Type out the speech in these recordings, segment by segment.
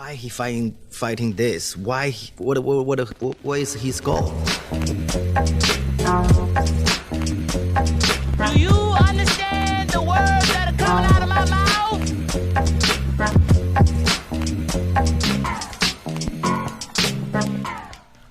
Why he fighting this? Why? What is his goal? Do you understand the words that are coming out of my mouth?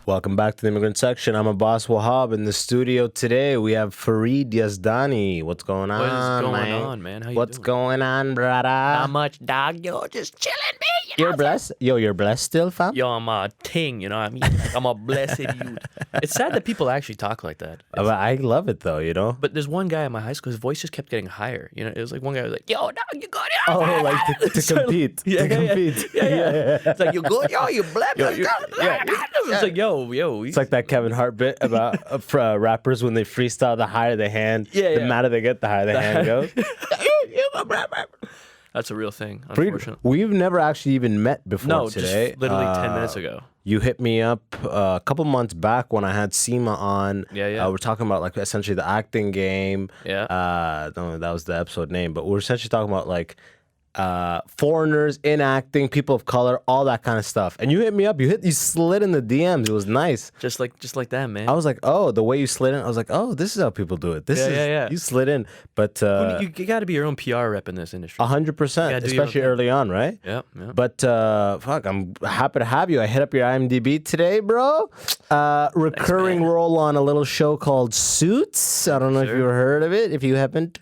Welcome back to the Immigrant section. I'm Abbas Wahab. In the studio today, we have Farid Yazdani. What's going on, What is going on, man? How you What's doing? going on, brother? Not much, dog. Yo, just chilling, me. You're blessed? Yo, you're blessed still, fam? Yo, I'm a ting, you know what I mean? Like, I'm a blessed youth. It's sad that people actually talk like that. I love it, though, you know? But there's one guy in my high school, his voice just kept getting higher. You know, it was like one guy was like, yo, dog, you good? Oh, like to compete. Yeah, to compete. Yeah. It's like, you good? Yo, you black? It's like, yo. It's like that Kevin Hart bit about rappers when they freestyle, the higher the hand, the madder they get, the higher the hand goes. That's a real thing, unfortunately. We've never actually even met before today. Just literally 10 minutes ago. You hit me up a couple months back when I had Seema on. Yeah. We're talking about like essentially the acting game. Yeah. No, that was the episode name, but we're essentially talking about like foreigners in acting, people of color, all that kind of stuff. And you hit me up. You slid in the DMs. It was nice. Just like that, man. I was like, oh, the way you slid in. I was like, oh, this is how people do it. Yeah. You slid in, but you got to be your own PR rep in this industry. 100%, especially early on, right? Yeah. But fuck, I'm happy to have you. I hit up your IMDb today, bro. Recurring role on a little show called Suits. I don't know if you've heard of it. If you haven't,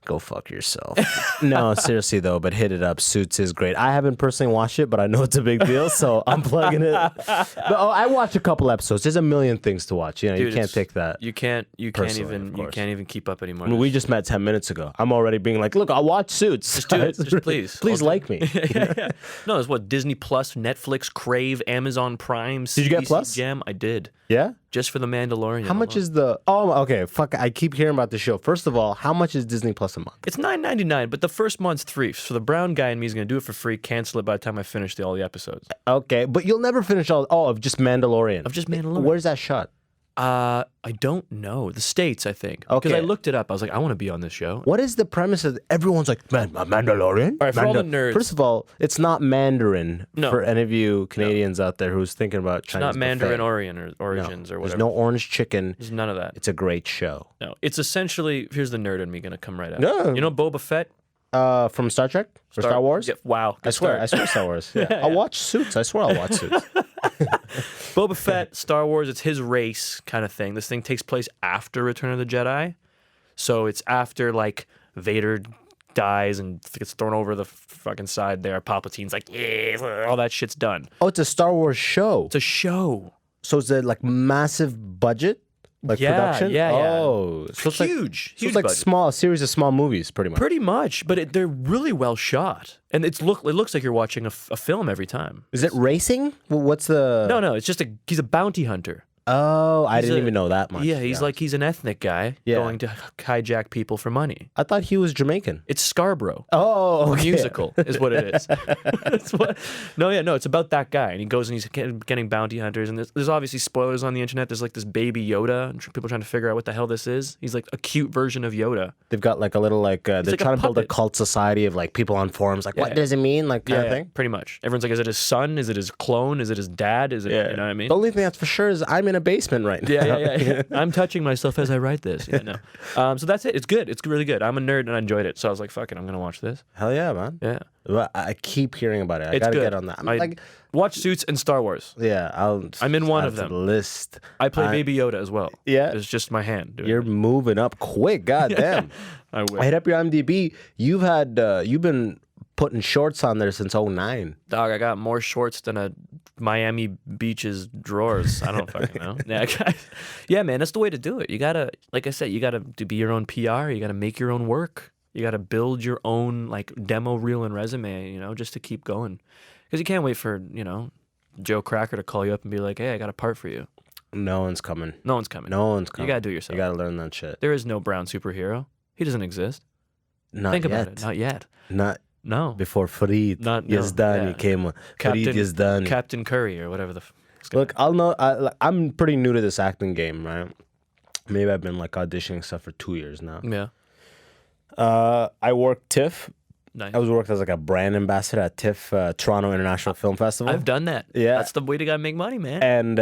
go fuck yourself. No, seriously though, but hit it up. Suits is great. I haven't personally watched it, but I know it's a big deal, so I'm plugging it. But I watched a couple episodes. There's a million things to watch. You know, Dude, you can't take that. You can't even keep up anymore. I mean, we just met 10 minutes ago. I'm already being like, look, I'll watch Suits. Just do it. Just please. Please like me. Yeah. No, it's what Disney Plus, Netflix, Crave, Amazon Prime. Did you get Plus? Gem. I did. Yeah. Just for the Mandalorian. How much is the? Oh, okay. Fuck. I keep hearing about the show. First of all, how much is Disney Plus a month? It's $9.99, but the first month's $3. So the brown guy in me is gonna do it for free. Cancel it by the time I finish all the episodes. Okay, but you'll never finish all. Oh, of just Mandalorian. Of just Mandalorian. Where's that shot? I don't know. The States, I think. Because I looked it up. I was like, I want to be on this show. What is the premise of everyone's like, Mandalorian? All right, for all the nerds. First of all, it's not Mandarin for any of you Canadians out there who's thinking about Chinese It's not Mandarin buffet. origins or whatever. There's no orange chicken. There's none of that. It's a great show. No, it's essentially, here's the nerd in me going to come right out. No. You know Boba Fett? From Star Trek? Or Star Wars? Yeah, wow. I swear Star Wars. Yeah. I'll watch Suits. I swear I'll watch Suits. Boba Fett, Star Wars, it's his race kind of thing. This thing takes place after Return of the Jedi. So it's after, like, Vader dies and gets thrown over the fucking side there. Palpatine's like, yeah, all that shit's done. Oh, it's a Star Wars show. It's a show. So it's a, like, massive budget? Like production? Yeah. Oh. So it's huge. So it's like budget. a series of small movies, pretty much. Pretty much, but they're really well shot. And it looks like you're watching a film every time. Is it racing? Well, what's the... No, it's just he's a bounty hunter. Oh, I didn't even know that much. Yeah, he's an ethnic guy going to hijack people for money. I thought he was Jamaican. It's Scarborough. Oh, okay. Musical is what it is. It's about that guy, and he goes and he's getting bounty hunters, and there's obviously spoilers on the internet. There's like this baby Yoda, and people are trying to figure out what the hell this is. He's like a cute version of Yoda. They've got like a little they're like trying to build a cult society of like people on forums, like what does it mean, like kind of thing. Pretty much. Everyone's like, is it his son? Is it his clone? Is it his dad? Is it you know what I mean? The only thing that's for sure is I'm in a basement right now. Yeah. I'm touching myself as I write this. Yeah, no. So that's it. It's good. It's really good. I'm a nerd and I enjoyed it. So I was like, fuck it, I'm gonna watch this. Hell yeah, man. Yeah. Well, I keep hearing about it. I gotta get on that. Like, watch Suits and Star Wars. Yeah, I'm in one of them. List. I play Baby Yoda as well. Yeah. It's just my hand. You're moving up quick. God damn. I will. I hit up your IMDb. You've been putting shorts on there since 2009. Dog, I got more shorts than a Miami Beach's drawers. I don't fucking know. Yeah, man, that's the way to do it. You gotta, like I said, you gotta be your own PR. You gotta make your own work. You gotta build your own like demo reel and resume, just to keep going. Because you can't wait for, Joe Cracker to call you up and be like, hey, I got a part for you. No one's coming. No one's coming. You gotta do it yourself. You gotta learn that shit. There is no brown superhero. He doesn't exist. Think about it. Not yet. No. Before Farid Yazdani came on. Farid Yazdani. Captain Curry or whatever the... Look, I'm pretty new to this acting game, right? Maybe I've been like auditioning stuff for 2 years now. Yeah. I work TIFF Nice. I was worked as like a brand ambassador at TIFF, Toronto International Film Festival. I've done that. Yeah. That's the way to gotta make money, man. And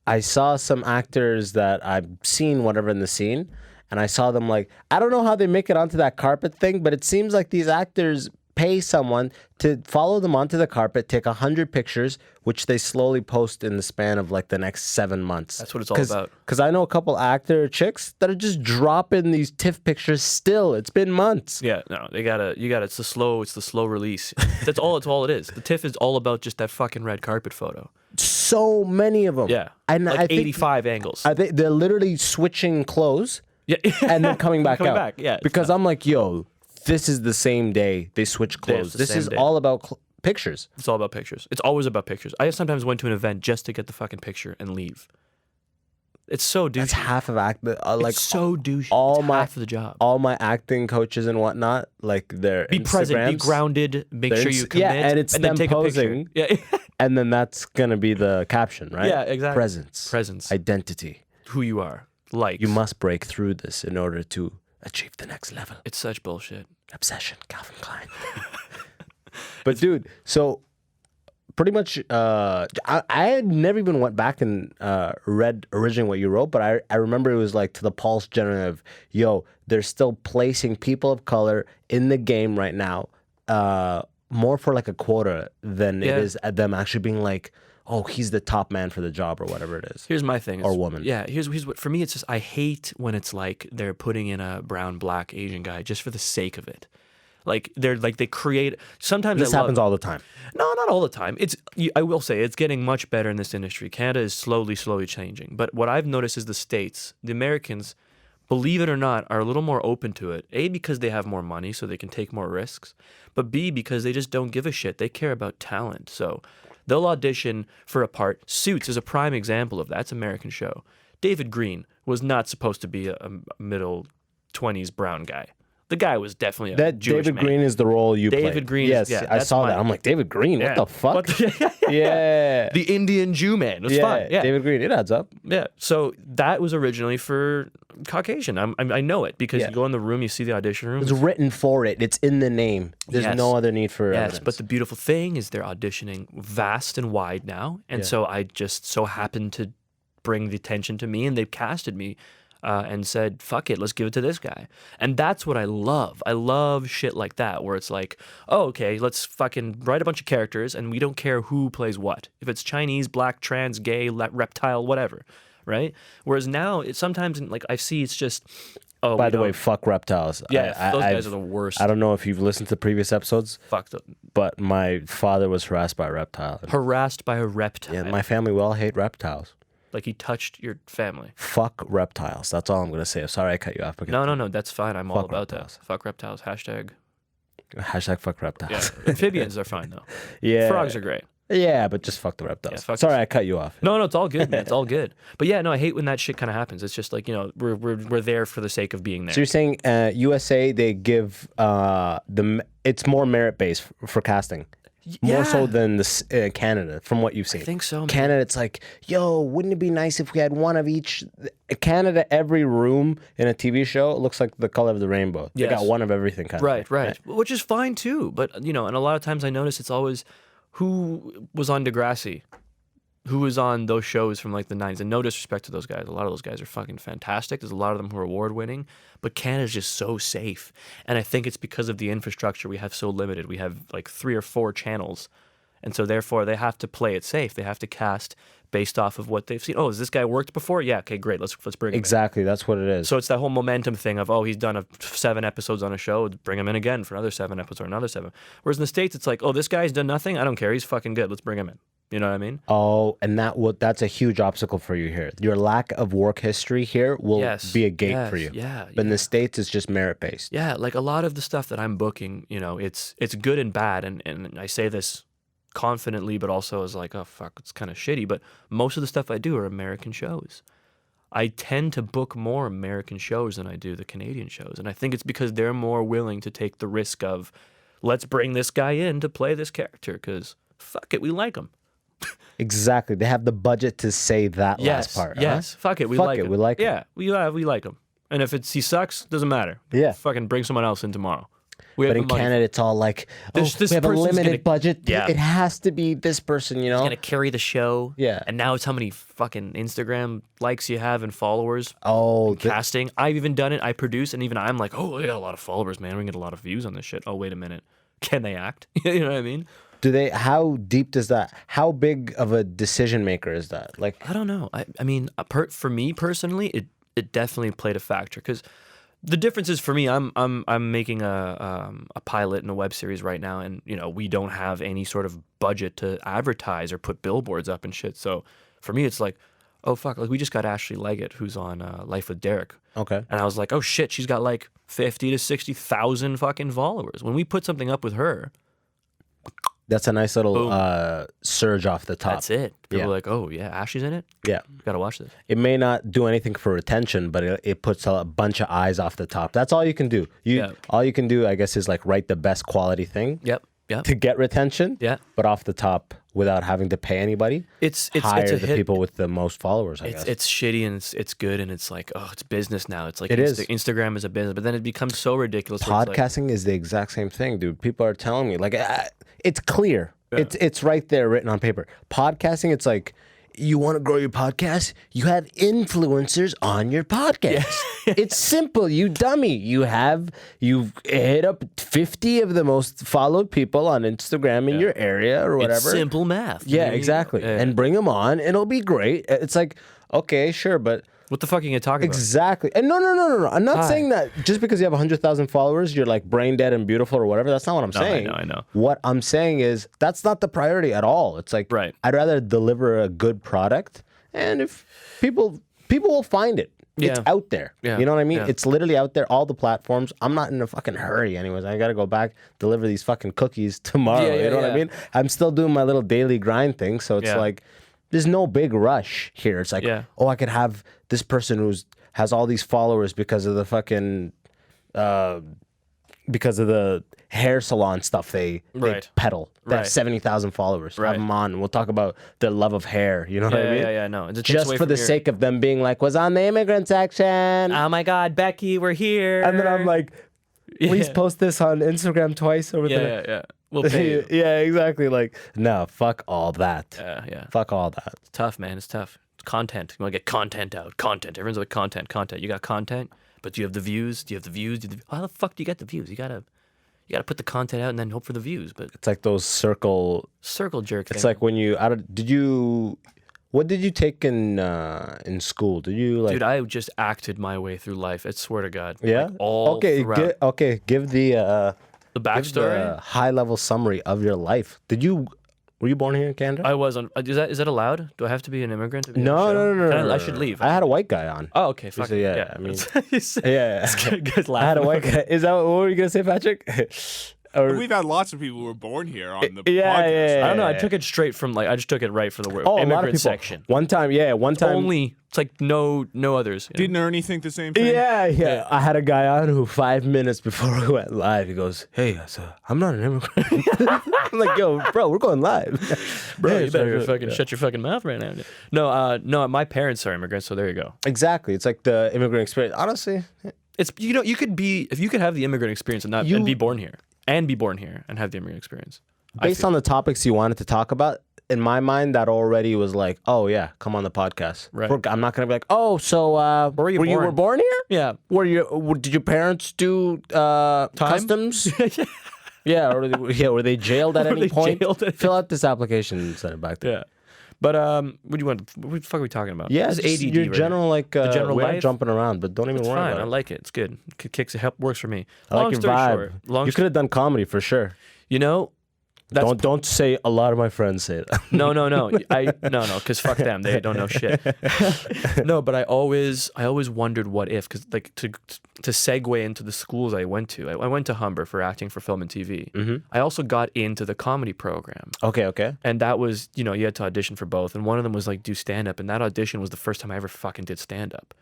I saw some actors that I've seen, whatever, in the scene, and I saw them like, I don't know how they make it onto that carpet thing, but it seems like these actors pay someone to follow them onto the carpet, take 100 pictures, which they slowly post in the span of like the next 7 months. That's what it's all about. Because I know a couple actor chicks that are just dropping these TIFF pictures still. It's been months. Yeah, no, you gotta. It's the slow release. That's all it is. The TIFF is all about just that fucking red carpet photo. So many of them. Yeah, and like I think, 85 angles. I think they're literally switching clothes. Yeah, and then coming back Coming out. back, yeah, Because I'm like, yo, this is the same day they switch clothes. the This same is day. all about pictures. It's all about pictures. It's always about pictures. I sometimes went to an event just to get the fucking picture and leave. It's so douchey. That's half of act. Like it's so douchey. all It's my half of the job. all my acting coaches and whatnot, like their Be present, be Instagrams, grounded, make their sure you Inst- commit, yeah, and it's then them take posing. a picture. Yeah, and then that's gonna be the caption, right? Yeah, exactly. Presence, identity. Who you are, like You must break through this in order to achieve the next level. It's such bullshit. Obsession, Calvin Klein. But dude, so pretty much, I had never even went back and read originally what you wrote, but I remember it was like to the pulse generally of, yo, they're still placing people of color in the game right now, more for like a quota than it is at them actually being like, oh, he's the top man for the job or whatever it is. Here's my thing. Or woman. Yeah, here's what, for me, it's just, I hate when it's like they're putting in a brown, black, Asian guy just for the sake of it. Like they create, sometimes This happens all the time. No, not all the time. I will say it's getting much better in this industry. Canada is slowly changing. But what I've noticed is the States, the Americans, believe it or not, are a little more open to it. A, because they have more money, so they can take more risks. But B, because they just don't give a shit. They care about talent. So they'll audition for a part. Suits is a prime example of that. It's an American show. David Green was not supposed to be a middle 20s brown guy. The guy was definitely a Jewish David man. Green is the role you play. David Green. Yes, Yeah, I that's saw my- that. I'm like, David Green, Yeah. what the fuck? Yeah. Yeah. The Indian Jew man. It was fun. Yeah. David Green, it adds up. Yeah. So that was originally for Caucasian. I know it because Yeah. you go in the room, you see the audition room. It's written for it. It's in the name. There's Yes. no other need for Yes, evidence. but the beautiful thing is they're auditioning vast and wide now. And so I just so happened to bring the attention to me, and they casted me and said, fuck it, let's give it to this guy. And that's what I love. I love shit like that, where it's like, oh, okay, let's fucking write a bunch of characters, and we don't care who plays what. If it's Chinese, black, trans, gay, reptile, whatever, right? Whereas now, sometimes, like, I see it's just... Oh, By the way, fuck reptiles. yeah, those guys are the worst. I don't know if you've listened to previous episodes, Fuck them. but my father was harassed by a reptile. Harassed by a reptile. Yeah, my family, we all hate reptiles. Like he touched your family. Fuck reptiles. That's all I'm going to say. I'm sorry I cut you off. No, that's fine. I'm all Fuck about reptiles. that. Fuck reptiles. Hashtag. Hashtag fuck Yeah. reptiles. Amphibians are fine though. Yeah. Frogs are great. Yeah, but just fuck the reptiles. Yeah, fuck sorry it. I cut you off. No, it's all good, man. It's all good. But yeah, no, I hate when that shit kind of happens. It's just like, we're there for the sake of being there. So you're saying USA, they give it's more merit based for casting. More so Yeah. than Canada, from what you've seen. I think so, man. Canada, it's like, yo, wouldn't it be nice if we had one of each? Canada, every room in a TV show looks like the color of the rainbow. They Yes. got one of everything, kind of. Right, thing. right. Which is fine too. But, and a lot of times I notice it's always who was on Degrassi, who was on those shows from like the 90s. And no disrespect to those guys. A lot of those guys are fucking fantastic. There's a lot of them who are award winning. But Canada's just so safe. And I think it's because of the infrastructure we have so limited. We have like 3 or 4 channels. And so therefore they have to play it safe. They have to cast based off of what they've seen. Oh, has this guy worked before? Yeah, okay, great. Let's bring him in. Exactly. That's what it is. So it's that whole momentum thing of, oh, he's done 7 episodes on a show, bring him in again for another 7 episodes or another 7. Whereas in the States, it's like, oh, this guy's done nothing. I don't care. He's fucking good. Let's bring him in. You know what I mean? Oh, and that's a huge obstacle for you here. Your lack of work history here will Yes. be a gate Yes. for you. Yeah. But in the States, it's just merit based. Yeah, like a lot of the stuff that I'm booking, it's good and bad. And I say this confidently, but also as like, oh, fuck, it's kind of shitty. But most of the stuff I do are American shows. I tend to book more American shows than I do the Canadian shows. And I think it's because they're more willing to take the risk of, let's bring this guy in to play this character because fuck it, we like him. Exactly. They have the budget to say that last part. Yes. Huh? Fuck it, we Fuck like it, him. we like him. Yeah, we like him. And if he sucks, doesn't matter. Yeah. Fucking bring someone else in tomorrow. But in Canada, it's all like, oh, This we have a person's limited gonna- budget. Yeah. It has to be this person, you know? Gonna carry the show. Yeah. And now it's how many fucking Instagram likes you have and followers. Oh, Casting. I've even done it. I produce, and even I'm like, oh, they got a lot of followers, man. We can get a lot of views on this shit. Oh, wait a minute. Can they act? You know what I mean? how deep does that, how big of a decision maker is that? Like, I don't know. I mean, for me personally, it definitely played a factor because the difference is for me, I'm making a pilot in a web series right now, and you know we don't have any sort of budget to advertise or put billboards up and shit. So for me, it's like, oh fuck, like we just got Ashley Leggett who's on Life with Derek. okay. And I was like, oh shit, she's got like 50 to 60,000 fucking followers. When we put something up with her, That's a nice little surge off the top. that's it. People Yeah. are like, oh yeah, Ashley's in it. Yeah. Gotta watch this. It may not do anything for retention, but it puts a bunch of eyes off the top. That's all you can do. Yeah. All you can do, I guess, is like write the best quality thing Yep. to get retention. Yeah. But off the top, without having to pay anybody, It's hire a the hit. people with the most followers. I guess. It's shitty and it's good and it's like, oh, it's business now. It's like It is. Instagram is a business, but then it becomes so ridiculous. where it's like- Podcasting is the exact same thing, dude. People are telling me like it's clear. It's right there written on paper. Podcasting, it's like, you want to grow your podcast? You have influencers on your podcast. It's simple, you dummy. You've hit up 50 of the most followed people on Instagram in your area or whatever. It's simple math. Yeah, You know? exactly. Yeah. And bring them on, and it'll be great. It's like, okay, sure, but What the fuck are you gonna talk about? exactly. And no. I'm not saying that just because you have 100,000 followers, you're like brain dead and beautiful or whatever. That's not what I'm saying. I know. What I'm saying is that's not the priority at all. It's like, Right. I'd rather deliver a good product, and if people will find it. It's Yeah. out there. Yeah. You know what I mean? Yeah. It's literally out there, all the platforms. I'm not in a fucking hurry anyways. I got to go back, deliver these fucking cookies tomorrow. Yeah, you know what I yeah. mean? I'm still doing my little daily grind thing. So it's Yeah. like, there's no big rush here. It's like, Yeah. oh, I could have this person has all these followers because of the fucking, because of the hair salon stuff they Right. peddle. They have Right. 70,000 followers. Right. Have them on. We'll talk about their love of hair. You know what I mean? Yeah. No, it takes Just away for from the your- sake of them being like, was on the immigrant section. Oh my God, Becky, we're here. And then I'm like, please Yeah. post this on Instagram twice over yeah, there. yeah. We'll pay you. Yeah, exactly. Like, no, fuck all that. Yeah. Fuck all that. It's tough, man. It's tough. It's content. You want to get content out. Content. Everyone's like content. You got content, but do you have the views? How the fuck do you get the views? You gotta put the content out and then hope for the views. But It's like those circle. circle jerk. It's thing. like when you what did you take in school? Did you like? Dude, I just acted my way through life. I swear to God. yeah. Like, all okay. throughout. Give the The backstory. high level summary of your life. Were you born here in Canada? I was on. Is that allowed? Do I have to be an immigrant? To be on the No. show? Can no, I no, should no. leave. I had a white guy on. Oh, okay. Fuck So, it. yeah, I mean- yeah. Yeah. Guys I had a white guy. Is that what were you gonna say, Patrick? Or, We've had lots of people who were born here on the Yeah, podcast. yeah, I don't know. I yeah. took it straight from like I just took it right for the word a lot of immigrant people. section. One time. Only it's like no others. you know? Didn't Ernie think the same thing? Yeah. I had a guy on who 5 minutes before we went live, he goes, "Hey, I'm not an immigrant." I'm like, "Yo, bro, we're going live, Bro, Yeah, you better sorry, fucking shut your fucking mouth right now. No, my parents are immigrants, so there you go. Exactly. It's like the immigrant experience. Honestly, It's you could be if you could have the immigrant experience and and be born here and have the immigrant experience. based on the topics you wanted to talk about, in my mind, that already was like, oh yeah, come on the podcast. Right. I'm not gonna be like, oh, so were you were born? born here? Yeah. Did your parents do customs? Yeah, were they jailed at any they point? jailed at- Fill out this application and send it back to. Yeah. But what do you want? What the fuck are we talking about? Yeah, This is just ADD. your right general here. like general we're life? jumping around, but don't even It's worry fine. about I it. like it. It's good. Kicks it help works for me. I like Long your story vibe. short, You could have done comedy for sure. you know, that's Don't say a lot of my friends say that. no. No, because fuck them. They don't know shit. No, but I always wondered what if, because like to segue into the schools I went to. I went to Humber for acting for film and TV. Mm-hmm. I also got into the comedy program. Okay. And that was, you had to audition for both. And one of them was like do stand up. And that audition was the first time I ever fucking did stand up.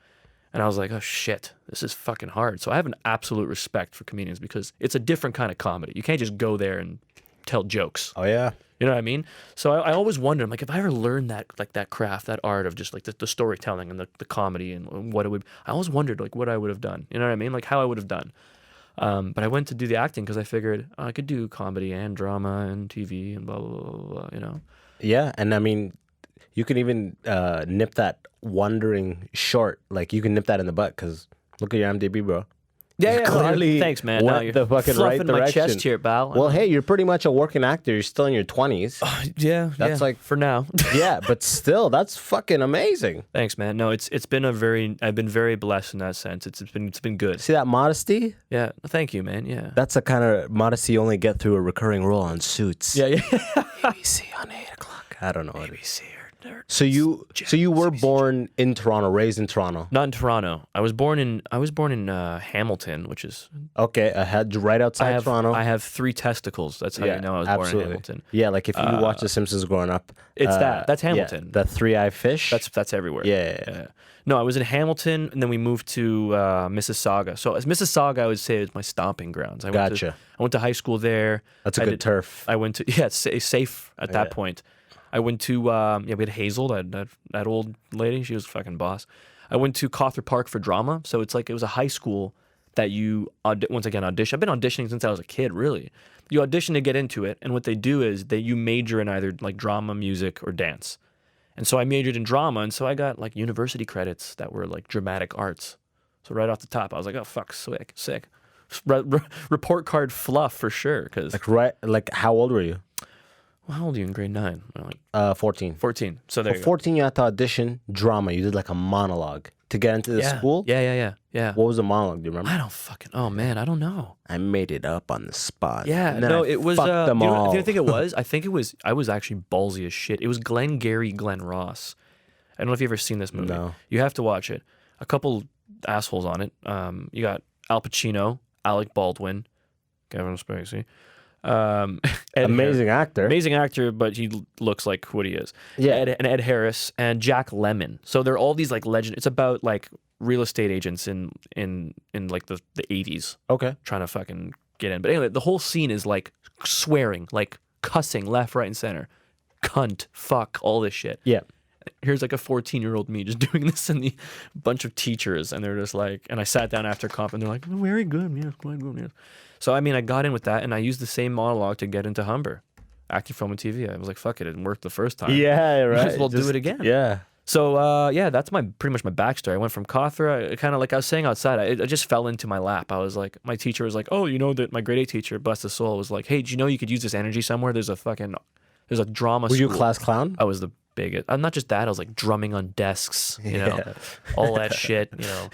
And I was like, oh shit, this is fucking hard. So I have an absolute respect for comedians because it's a different kind of comedy. You can't just go there and tell jokes. Oh yeah. You know what I mean? So I always wondered, I'm like, if I ever learned that craft, that art of just like the storytelling and the comedy and what it would, I always wondered like what I would have done. You know what I mean? Like how I would have done. But I went to do the acting because I figured I could do comedy and drama and TV and blah blah blah blah. blah, you know. Yeah, and I mean, you can even nip that wandering short. Like you can nip that in the butt because look at your IMDb, bro. Yeah, Clearly thanks, man. No, went you're the fucking right fluffing my direction. chest here, pal. Well, hey, you're pretty much a working actor. You're still in your 20s. yeah, That's like for now. yeah, but still, that's fucking amazing. Thanks, man. No, it's been I've been very blessed in that sense. It's been good. See that modesty? Yeah, thank you, man. Yeah. That's the kind of modesty you only get through a recurring role on Suits. Yeah. ABC on 8 o'clock. I don't know what it is. So you were born in Toronto, raised in Toronto. Not in Toronto. I was born in Hamilton, which is Okay, ahead, right outside Toronto. I have 3 testicles. That's how you know I was born in Hamilton. Yeah, like if you watch The Simpsons growing up, It's that's yeah, Hamilton. the three-eyed fish. That's everywhere. Yeah. No, I was in Hamilton, and then we moved to Mississauga. So as Mississauga, I would say is my stomping grounds. I went to high school there. That's a good turf. I went to it's safe at that point. I went to we had Hazel, that old lady. She was a fucking boss. I went to Cawthra Park for drama. So it's like it was a high school that you once again audition. I've been auditioning since I was a kid. Really, you audition to get into it, and what they do is you major in either like drama, music, or dance. And so I majored in drama, and so I got like university credits that were like dramatic arts. So right off the top, I was like, oh fuck, sick. Report card fluff for sure. Cause Like how old were you? well, how old are you in grade 9? Like 14. 14. So there. 14, you had to audition drama. You did like a monologue to get into the school. Yeah. What was the monologue? Do you remember? I don't fucking. Oh man, I don't know. I made it up on the spot. Yeah, And then no, I it was. fucked them Do you know all. what I think it was? I think it was. I was actually ballsy as shit. It was Glenn Ross. I don't know if you've ever seen this movie. No. You have to watch it. A couple assholes on it. You got Al Pacino, Alec Baldwin, Kevin Spacey. Amazing actor. Amazing actor, but he looks like what he is. Yeah. Ed Harris and Jack Lemmon. So they're all these like legend. It's about like real estate agents in like the 80s Okay. trying to fucking get in. But anyway, the whole scene is like swearing, like cussing left, right, and center. Cunt, fuck, all this shit. Yeah. Here's like a 14-year-old me just doing this and the bunch of teachers, and they're just like, and I sat down after comp and they're like, very good, yes, quite good, yes. So I mean, I got in with that, and I used the same monologue to get into Humber, acting, film, and TV. I was like, fuck it, it didn't work the first time. Yeah, right. Might as well do it again. Yeah. So yeah, that's pretty much my backstory. I went from Cawthra, kind of like I was saying outside, I just fell into my lap. I was like, my teacher was like, oh, you know that my grade 8 teacher, bless his soul, was like, hey, do you know you could use this energy somewhere? There's a drama Were you a school. class clown? I was the biggest. Not just that, I was like drumming on desks, you know, all that shit, you know,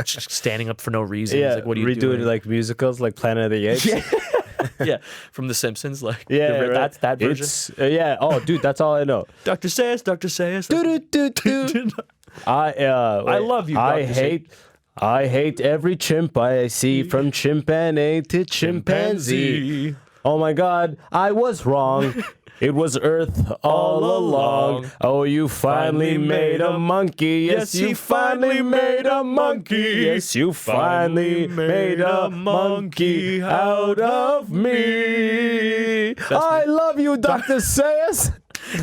just standing up for no reason. Yeah. It's like, what are you redoing doing? like musicals, like Planet of the Apes. Yeah, from The Simpsons, like Right. that's that version. Yeah. Oh, dude, that's all I know. Dr. Sayers. I love you, I Dr. hate every chimp I see, from chimpanzee to chimpanzee. Oh my God, I was wrong. It was Earth all along. Oh, you finally made a monkey. Yes, you finally made a monkey. Yes, you finally made a monkey out of me. I love you, Dr. Sayers.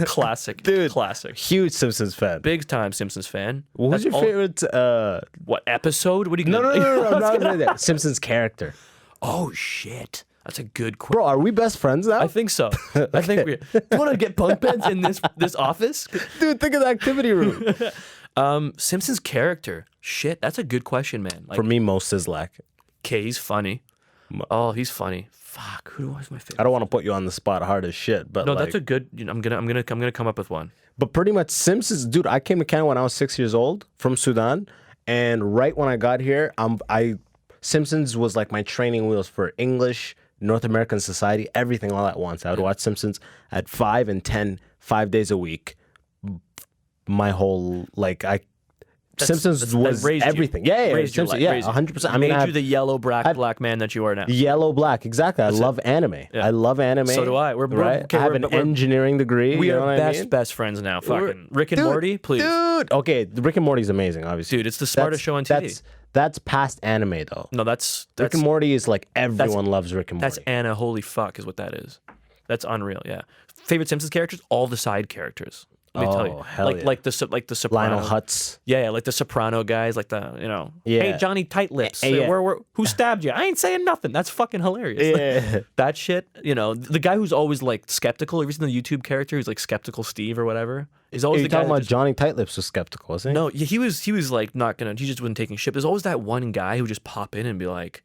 Classic, Dude. classic. Huge Simpsons fan. Big time Simpsons fan. What was That's your favorite? What episode? What are you No, gonna not really that. Simpsons character. Oh shit, that's a good question. Bro, are we best friends now? I think so. I think we. Do you want to get bunk beds in this office? Dude, think of the activity room. Simpsons character. Shit, that's a good question, man. Like, For me, Mo Sizlak. okay, he's funny. Oh, he's funny. Fuck, who was my favorite? I don't want to put you on the spot hard as shit, but No, like, that's a good. You know, I'm gonna come up with one. but pretty much Simpsons, dude. I came to Canada when I was 6 years old from Sudan, and right when I got here, Simpsons was like my training wheels for English, North American society, everything all at once. I would watch Simpsons at 5 and 10, 5 days a week. My whole Simpsons was raised you. everything. Yeah, Raised your Simpsons, life, yeah, raised you. 100%. I mean, made I you have the yellow black man that you are now. yellow black. Exactly. I love anime. Yeah. I love anime. So do I. We're right. okay, I have we're- an we're- engineering degree. We you know are what I mean? best friends now. Fucking Rick and Dude, Morty, please. Dude, okay, Rick and Morty is amazing, obviously. Dude, it's the smartest show on TV. That's past anime though. No, that's Rick and Morty is like everyone loves Rick and That's Morty. Anna. Holy fuck, is what that is. That's unreal. Yeah. Favorite Simpsons characters? All the side characters. Let me tell you, Oh, hell like yeah. like the Soprano. Lionel Hutz. Yeah, like the Soprano guys, like the hey Yeah. Johnny Tight Lips, Yeah. who stabbed you? I ain't saying nothing. That's fucking hilarious. Yeah. That shit. The guy who's always like skeptical. Have you seen the YouTube character who's like Skeptical Steve or whatever? He's always You're the guy talking that about just, Johnny Tightlips was skeptical, wasn't he? no, he was like not gonna. He just wasn't taking shit. There's always that one guy who just pop in and be like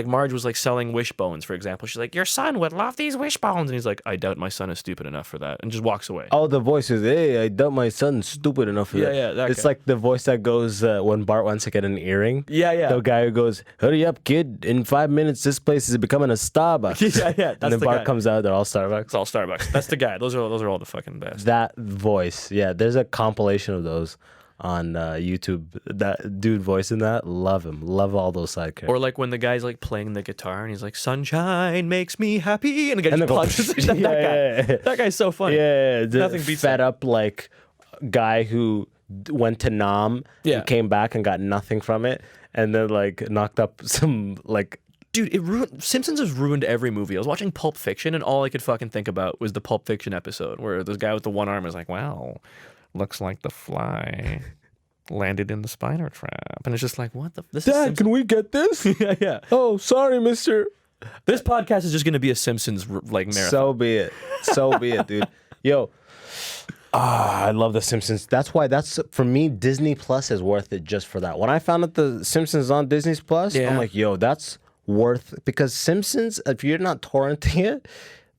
Marge was like selling wishbones, for example. She's like, your son would love these wishbones, and he's like, I doubt my son is stupid enough for that, and just walks away. Oh, the voice is, hey, I doubt my son's stupid enough for that. Yeah, that It's guy. like the voice that goes when Bart wants to get an earring. Yeah. The guy who goes, hurry up, kid. In 5 minutes, this place is becoming a Starbucks. Yeah, that's And then the Bart guy. comes out, they're all Starbucks. It's all Starbucks. That's the guy. Those are all the fucking best. That voice, yeah. There's a compilation of those on YouTube. That dude voicing that, love him. Love all those side characters. Or like when the guy's like playing the guitar and he's like, sunshine makes me happy, and the guy And just they go, punches that yeah, guy. yeah. That guy's so funny. Yeah, the Nothing beats fed that. up like guy who went to Nam Yeah. and came back and got nothing from it, and then like knocked up some like. Dude, Simpsons has ruined every movie. I was watching Pulp Fiction, and all I could fucking think about was the Pulp Fiction episode where this guy with the one arm is like, "Wow, looks like the fly landed in the spider trap," and it's just like, "What the? This is Dad, Simpsons." can we get this? Yeah. Oh, sorry, Mister. This podcast is just going to be a Simpsons like marathon. So be it. So be it, dude. Yo. I love The Simpsons. That's why for me, Disney Plus is worth it just for that. When I found out The Simpsons is on Disney Plus, Yeah. I'm like, yo, that's worth because Simpsons, if you're not torrenting it,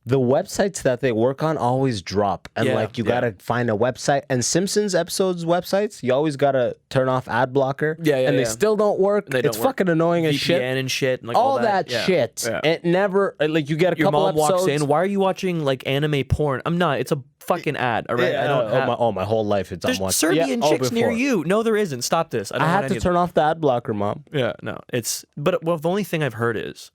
the websites that they work on always drop. And Yeah, like you yeah. gotta find a website. And Simpsons episodes websites, you always gotta turn off ad blocker. Yeah, and they yeah. still don't work. They don't It's work. fucking annoying as VPN shit. and shit, and like all that Yeah. shit. Yeah. It never like you get a Your couple mom episodes. walks in. Why are you watching like anime porn? I'm not. It's a fucking ad. All right. Yeah, I don't. have, my whole life it's there's on watching. Serbian Yeah, chicks near before. you. No, there isn't. Stop this. I don't had want to any of turn off the ad blocker, Mom. Yeah, no, but well, the only thing I've heard is,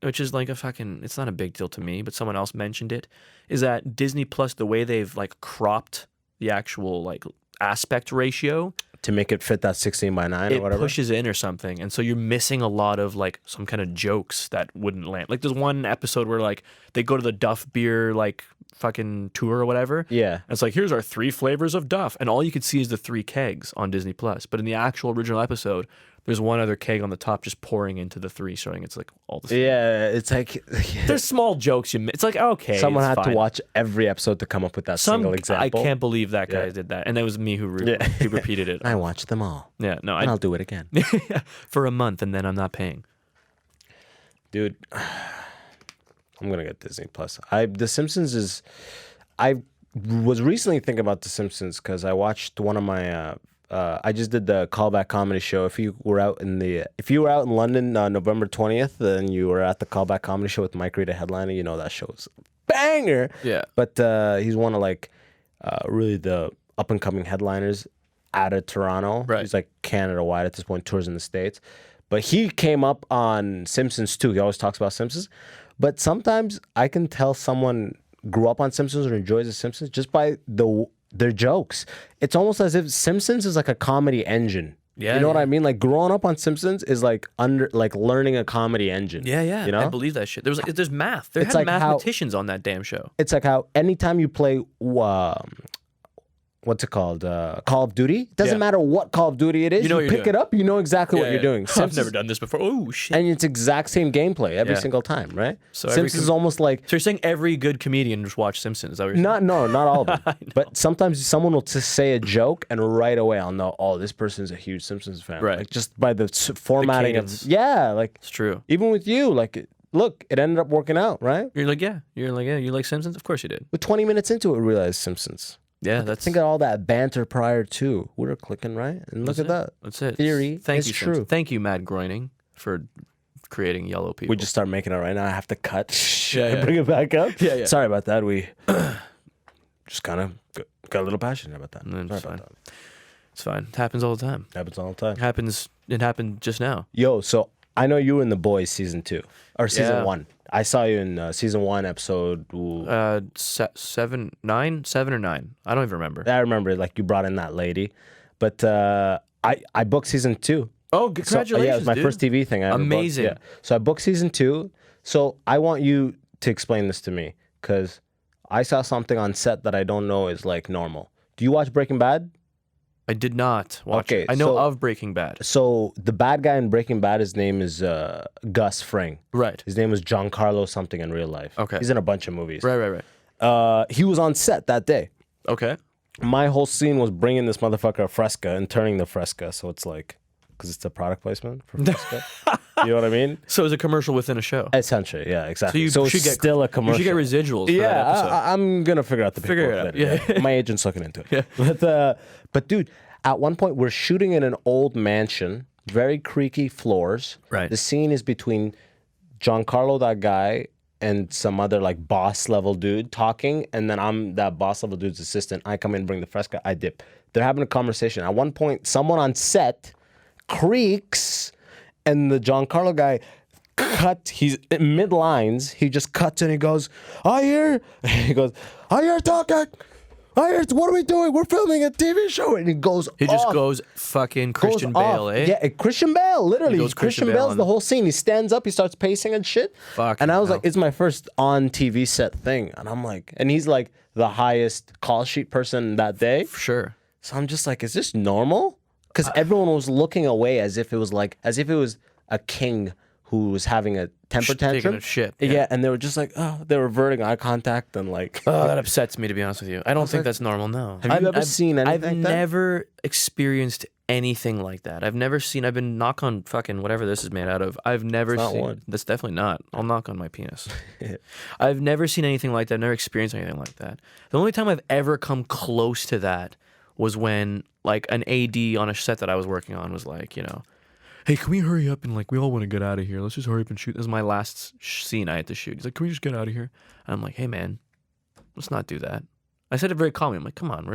which is like a fucking, it's not a big deal to me, but someone else mentioned it, is that Disney Plus, the way they've like cropped the actual like aspect ratio, To make it fit that 16:9 or it whatever. pushes in or something, and so you're missing a lot of like some kind of jokes that wouldn't land. Like there's one episode where like they go to the Duff beer like fucking tour or whatever. Yeah. And it's like, here's our 3 flavors of Duff, and all you could see is the 3 kegs on Disney Plus. But in the actual original episode, there's one other keg on the top just pouring into the 3, showing it's like all the same. Yeah, it's like There's small jokes you miss. It's like, okay, someone it's had to fine. watch every episode to come up with that Some, single example. I can't believe that guy Yeah. did that, and that was me who repeated it. I watched them all. Yeah, no, And I'll do it again. for a month, and then I'm not paying. Dude, I'm gonna get Disney Plus. The Simpsons is I was recently thinking about The Simpsons because I watched one of my I just did the callback comedy show. If you were out in London November 20th, then you were at the callback comedy show with Mike Reed headliner, you know that show's a banger. Yeah. But he's one of like really the up and coming headliners out of Toronto. Right. He's like Canada wide at this point, tours in the States. But he came up on Simpsons too. He always talks about Simpsons. But sometimes I can tell someone grew up on Simpsons or enjoys the Simpsons just by their jokes. It's almost as if Simpsons is like a comedy engine. Yeah, you know what yeah. I mean? Like growing up on Simpsons is like learning a comedy engine. Yeah, You know? I believe that shit. There's math. There It's had like how- mathematicians on that damn show. It's like how anytime you play what's it called? Call of Duty. It doesn't Yeah. matter what Call of Duty it is. You know what You you're pick doing. it up, you know exactly what Yeah, you're yeah. doing. I've Simpsons, never done this before. Oh shit. and it's exact same gameplay every Yeah. single time, right? So every Simpsons is almost like So you're saying every good comedian just watch Simpsons? Is that what you're saying? not all of them. But sometimes someone will just say a joke and right away I'll know, oh, this person's a huge Simpsons fan. Right. Like just by the formatting of cadence. like It's true. even with you, like look, it ended up working out, right? You're like, yeah. You like Simpsons? Of course you did. With 20 minutes into it, we realized Simpsons. Yeah, that's Think of all that banter prior to. We were clicking, right? And look at that. That's it. Theory Thank is you, true. Simpsons. Thank you, Matt Groening, for creating yellow people. We just start making it right now. I have to cut. Yeah. Bring it back up. Yeah. Sorry about that. We just kind of got a little passionate about that. No, it's Sorry fine. about that. It's fine. It happens all the time. Happens all the time. It happened just now. Yo, so I know you were in The Boys season 2 or season Yeah. 1. I saw you in season 1 episode. Seven or nine. I don't even remember. I remember like you brought in that lady, but I booked season 2. Oh, So, congratulations! yeah, it was my dude. first TV thing. I ever booked. Amazing. Yeah. So I booked season 2. So I want you to explain this to me because I saw something on set that I don't know is like normal. Do you watch Breaking Bad? I did not watch Okay, it. I know so- of Breaking Bad. So the bad guy in Breaking Bad, his name is Gus Fring. Right. His name was Giancarlo something in real life. Okay. He's in a bunch of movies. Right. He was on set that day. Okay. My whole scene was bringing this motherfucker a Fresca and turning the Fresca. So it's like, because it's a product placement for Fresca. You know what I mean? So it's a commercial within a show. Essentially, yeah, exactly. So you it's should get still a You commercial. should get residuals for that Yeah, episode. I'm gonna figure out the Figure paperwork it out, later. yeah. My agent's looking into it. But dude, at one point we're shooting in an old mansion, very creaky floors. Right. The scene is between Giancarlo, that guy, and some other like boss level dude talking, and then I'm that boss level dude's assistant. I come in, bring the Fresca, I dip. They're having a conversation. At one point, someone on set creaks, and the Giancarlo guy he's in mid lines, he just cuts and he goes, I hear talking. What are we doing? We're filming a TV show. And he goes He just off. goes fucking Goes Christian Bale, off. eh? Yeah, Christian Bale, literally. He goes Christian Bale Bale's on the it. whole scene. He stands up, he starts pacing and shit. Fucking and I was hell. like, it's my first on TV set thing. And I'm like, and he's like the highest call sheet person that day. For sure. So I'm just like, is this normal? Because everyone was looking away as if it was a king who was having a temper Taking tantrum. a shit, Yeah. yeah. And they were just like, oh, they were averting eye contact and like. Oh, that upsets me, to be honest with you. I don't think that's normal, no. Have you ever seen anything I've like that? never experienced anything like that. I've been knock on fucking whatever this is made out of. I've never not seen. wood. That's definitely not. I'll knock on my penis. I've never seen anything like that, never experienced anything like that. The only time I've ever come close to that was when like an AD on a set that I was working on was like, you know, hey, can we hurry up and like, we all want to get out of here. Let's just hurry up and shoot. This is my last scene I had to shoot. He's like, can we just get out of here? And I'm like, hey man, let's not do that. I said it very calmly. I'm like, come on,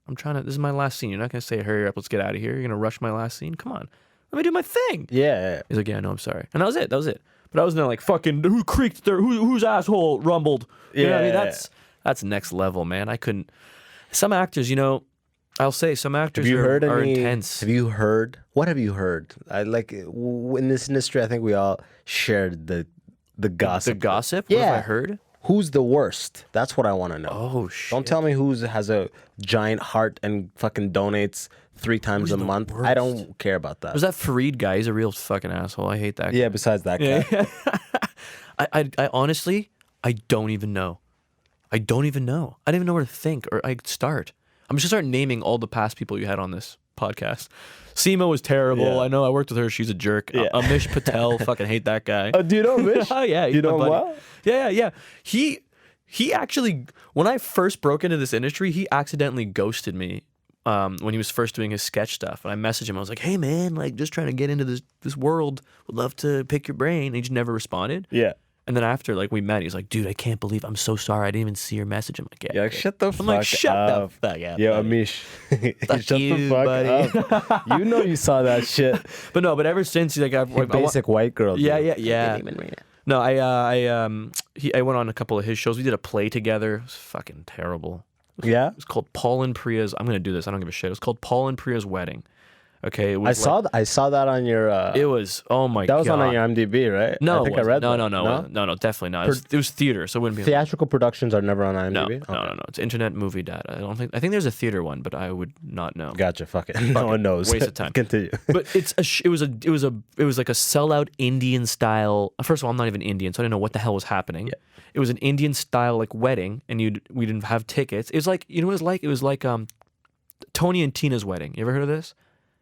this is my last scene. You're not going to say, hurry up, let's get out of here. You're going to rush my last scene? Come on, let me do my thing. Yeah. He's like, yeah, no, I'm sorry. And that was it. But I was there like, fucking, who creaked there? Whose asshole rumbled? You know what I mean? Yeah. That's next level, man. I couldn't. Some actors, you know, I'll say some actors Have you heard are any? intense. Have you heard? What have you heard? I like in this industry. I think we all shared the gossip. The gossip? What have I Yeah. heard? Who's the worst? That's what I want to know. Oh, shit. Don't tell me who has a giant heart and fucking donates 3 times a the month. I worst? don't care about that. Was that Farid guy? He's a real fucking asshole. I hate that guy. Yeah. Besides that guy. I honestly, I don't even know. I don't even know where to think or I'd start. I'm just gonna start naming all the past people you had on this podcast. Seema was terrible. Yeah. I know. I worked with her. She's a jerk. Yeah. Amish Patel. Fucking hate that guy. Do you know Mish? Oh yeah, he's You my know him buddy. well? Yeah. He actually, when I first broke into this industry, he accidentally ghosted me. When he was first doing his sketch stuff, and I messaged him. I was like, "Hey man, like just trying to get into this world. Would love to pick your brain." And he just never responded. Yeah. And then after, like, we met, he's like, dude, I can't believe, I'm so sorry. I didn't even see your message. I'm like, yeah. You're like, shut the fuck I'm like, shut up. the fuck up. Yo, buddy." Amish. Fuck Shut you, the fuck buddy. up. You know you saw that shit. But no, but ever since, like, Basic white girl. dude. Yeah. No, I went on a couple of his shows. We did a play together. It was fucking terrible. Yeah. It was called Paul and Priya's, I'm going to do this. I don't give a shit. It was called Paul and Priya's Wedding. Okay. It was I saw that on your. It was, oh my God. That was on your IMDb, right? No, I think it I read wasn't. that. No, definitely not. It was theater, so it wouldn't be. Theatrical productions are never on No, IMDb. no. It's Internet Movie Data. I think there's a theater one, but I would not know. Gotcha. Fuck it. No one knows. Waste of time. Continue. But it was like a sellout Indian style. First of all, I'm not even Indian, so I didn't know what the hell was happening. Yeah. It was an Indian style like wedding, and we didn't have tickets. It was like, you know what it was like? It was like Tony and Tina's wedding. You ever heard of this?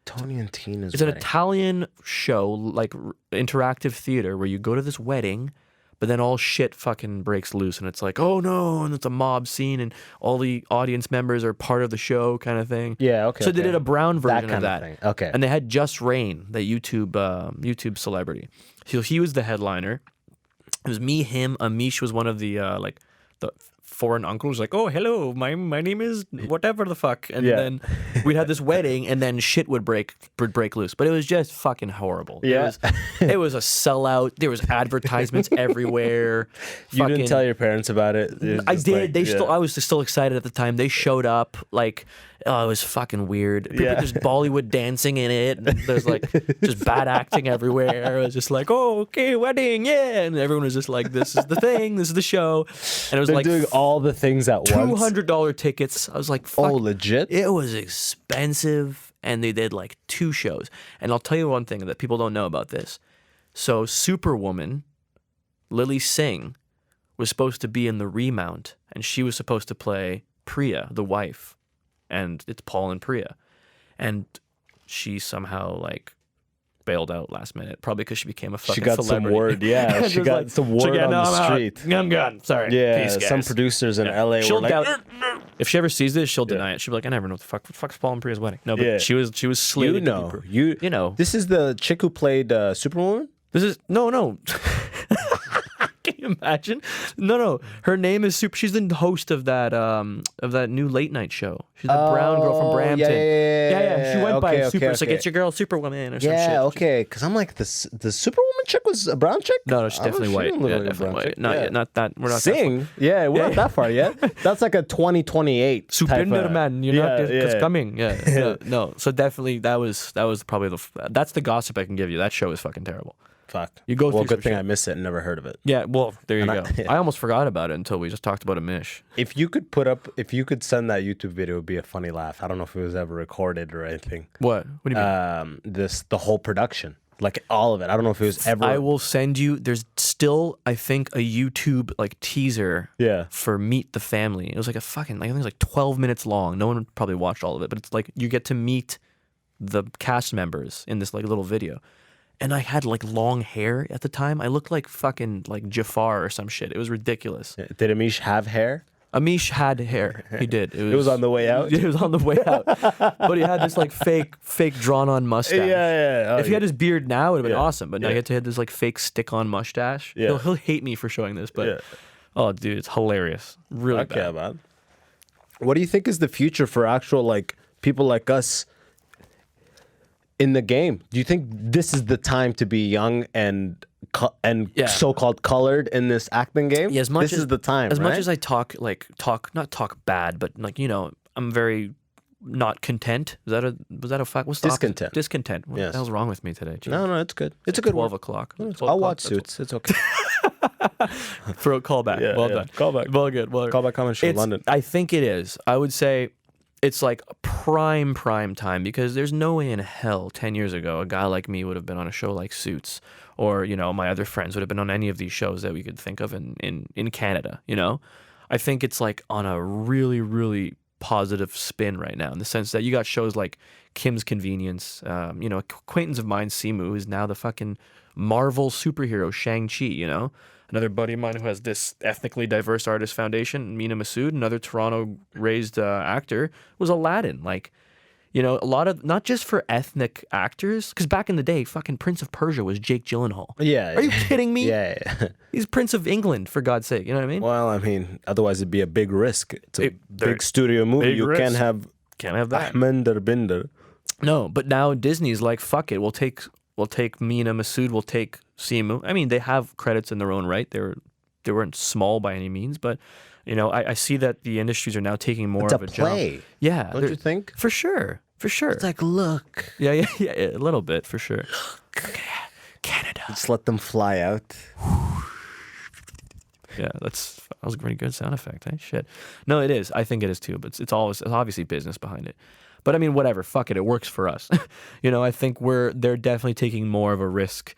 Tony and Tina's It's an wedding. Italian show, like interactive theater, where you go to this wedding, but then all shit fucking breaks loose, and it's like, oh no, and it's a mob scene, and all the audience members are part of the show, kind of thing. Yeah, okay. So they did a brown version kind of of that. thing. Okay. And they had Just Rain, the YouTube celebrity. So he was the headliner. It was me, him. Amish was one of the the foreign uncles. Like, oh hello, my name is whatever the fuck. And then we'd have this wedding, and then shit would break loose. But it was just fucking horrible. Yeah. It was a sellout. There was advertisements everywhere. You didn't tell your parents about it. I did. I was still excited at the time. They showed up. Like, Oh, it was fucking weird. People Yeah. just Bollywood dancing in it. And there's like just bad acting everywhere. It was just like, oh, okay, wedding, yeah. And everyone was just like, this is the thing, this is the show. And it was They're like doing all the things at once. $200 tickets. I was like, fuck. Oh, legit? It was expensive. And they did like 2 shows. And I'll tell you one thing that people don't know about this. So Superwoman, Lily Singh, was supposed to be in the remount. And she was supposed to play Priya, the wife. And it's Paul and Priya. And she somehow like bailed out last minute, probably because she became a fucking She got celebrity. some word, yeah. She Just got like, some word on "No, the I'm out. street. I'm gone. Sorry. Yeah, Peace, guys." some producers in LA She'll were like, doubt. If she ever sees this, she'll deny it. She'll be like, I never know what the fuck's Paul and Priya's wedding. No, but Yeah. she was slated you to know, be you know. This is the chick who played Superwoman? This is no. Can you imagine? No. Her name is Super. She's the host of that new late night show. She's the brown girl from Brampton. Yeah. She went by Okay, Super. It's like okay. it's your girl Superwoman or some shit. Yeah, okay. Because I'm like, the Superwoman chick was a brown chick? No, she's definitely white. She didn't look Yeah, like a definitely brown white. chick. Not Yeah. yet. Not that. We're not Sing? Yeah, we're not that far yet. That's like a 2028 type of- Superman, you're not. It's yeah. coming. Yeah. No. So definitely that was probably that's the gossip I can give you. That show is fucking terrible. Fuck. You go Well, through good some thing shit. I missed it and never heard of it. Yeah. Well, there you go. yeah. I almost forgot about it until we just talked about a mish. If you could send that YouTube video, it would be a funny laugh. I don't know if it was ever recorded or anything. What? What do you mean? The whole production, like all of it. I don't know if it was ever. I will send you. There's still, I think, a YouTube like teaser. Yeah. For Meet the Family. It was like I think it was like 12 minutes long. No one probably watched all of it, but it's like you get to meet the cast members in this like little video. And I had like long hair at the time. I looked like fucking like Jafar or some shit. It was ridiculous. Did Amish have hair? Amish had hair. He did. It was on the way out. It was on the way out. But he had this like fake drawn on mustache. Yeah. Oh, If he had his beard now, it would have been Yeah. awesome. But now he had to have this like fake stick on mustache. Yeah. He'll hate me for showing this, but Yeah. oh dude, it's hilarious. Really Okay, bad. man. What do you think is the future for actual like people like us in the game? Do you think this is the time to be young and Yeah. so-called colored in this acting game? Yeah, this is the time. As much right? as I not talk bad, but like I'm very not content. Was that a fact? What's the opposite? Discontent. Discontent. What Yes. the hell's wrong with me today? Jeez. No, it's good. It's a good 12 one. o'clock. I'll watch Suits. It's okay. Throw a call back. Well done. Call back. Well good. Well, Call back comment show, London. I think it is. I would say it's like prime time because there's no way in hell 10 years ago a guy like me would have been on a show like Suits, or my other friends would have been on any of these shows that we could think of in Canada. I think it's like on a really, really positive spin right now in the sense that you got shows like Kim's Convenience, acquaintance of mine, Simu, who's now the fucking Marvel superhero Shang-Chi, Another buddy of mine who has this ethnically diverse artist foundation, Mina Masood, another Toronto-raised actor, was Aladdin. Like, a lot of, not just for ethnic actors, because back in the day, fucking Prince of Persia was Jake Gyllenhaal. Yeah. Are you kidding me? Yeah. He's Prince of England, for God's sake. You know what I mean? Well, I mean, otherwise it'd be a big risk. It's a Very big studio movie. big You risk. can't have that. Ahmender Binder. No, but now Disney's like, fuck it, we'll take Mina Masood, we'll take Simu. I mean, they have credits in their own right. They weren't small by any means, but I see that the industries are now taking more It's of a a play. jump. Yeah, Don't you think? For sure. It's like, look. Yeah, a little bit for sure. Canada. Just let them fly out. Yeah, that was a pretty good sound effect. Eh? Shit. No, it is. I think it is too. But it's obviously business behind it. But I mean, whatever. Fuck it. It works for us. I think they're definitely taking more of a risk,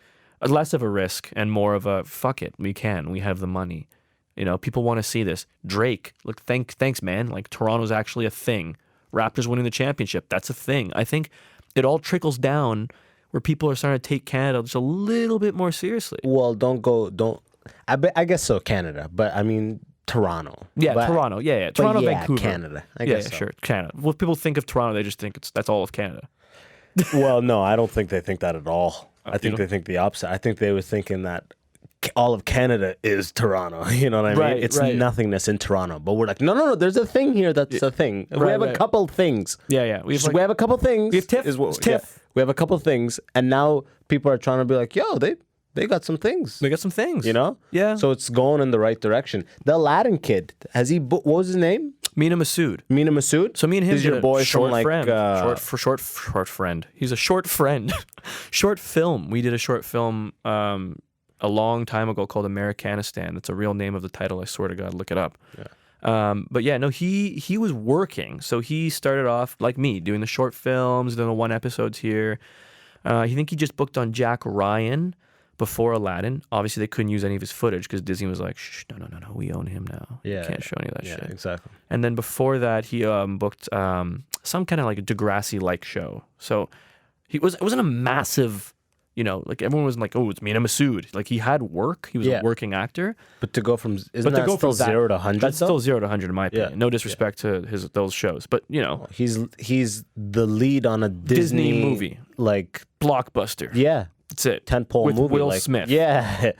less of a risk, and more of a fuck it. We have the money. People want to see this. Drake, look, thanks, man. Like Toronto's actually a thing. Raptors winning the championship. That's a thing. I think it all trickles down where people are starting to take Canada just a little bit more seriously. Well, don't. I guess so, Canada. But I mean, Toronto. Yeah, But- Toronto. Yeah. but Toronto, yeah, Vancouver. Canada. I Yeah, guess so. sure. Canada. When people think of Toronto, they just think that's all of Canada. Well, no, I don't think they think that at all. I think you they think the opposite. I think they were thinking that all of Canada is Toronto. You know what I mean? Right, It's right. nothingness in Toronto. But we're like, no. There's a thing here that's a thing. We Right, have a right. couple things. Yeah. We We have a couple things. We have TIFF. It's TIFF. We have a couple things, and now people are trying to be like, yo, they got some things. They got some things. You know? Yeah. So it's going in the right direction. The Aladdin kid, what was his name? Mina Masood. Mina Masood? So me and him He's did your a boy short from like friend. Short friend. He's a short friend. Short film. We did a short film a long time ago called Americanistan. That's a real name of the title. I swear to God, look it up. Yeah. But yeah, no, he was working. So he started off like me, doing the short films, then the 1 episodes here. I think he just booked on Jack Ryan before Aladdin. Obviously, they couldn't use any of his footage because Disney was like, "Shh, no, we own him now. Yeah, you can't show any of that shit." Yeah, exactly. And then before that, he booked some kind of like a Degrassi-like show. So it wasn't a massive, like everyone was like, "Oh, it's Mina Masood." Like he had work. He was a working actor. But to go from still 0 to 100? That's still 0 to 100 in my opinion. Yeah. No disrespect to those shows, but he's the lead on a Disney movie, like blockbuster. yeah, That's it. tentpole With movie. Will like, Smith. Yeah,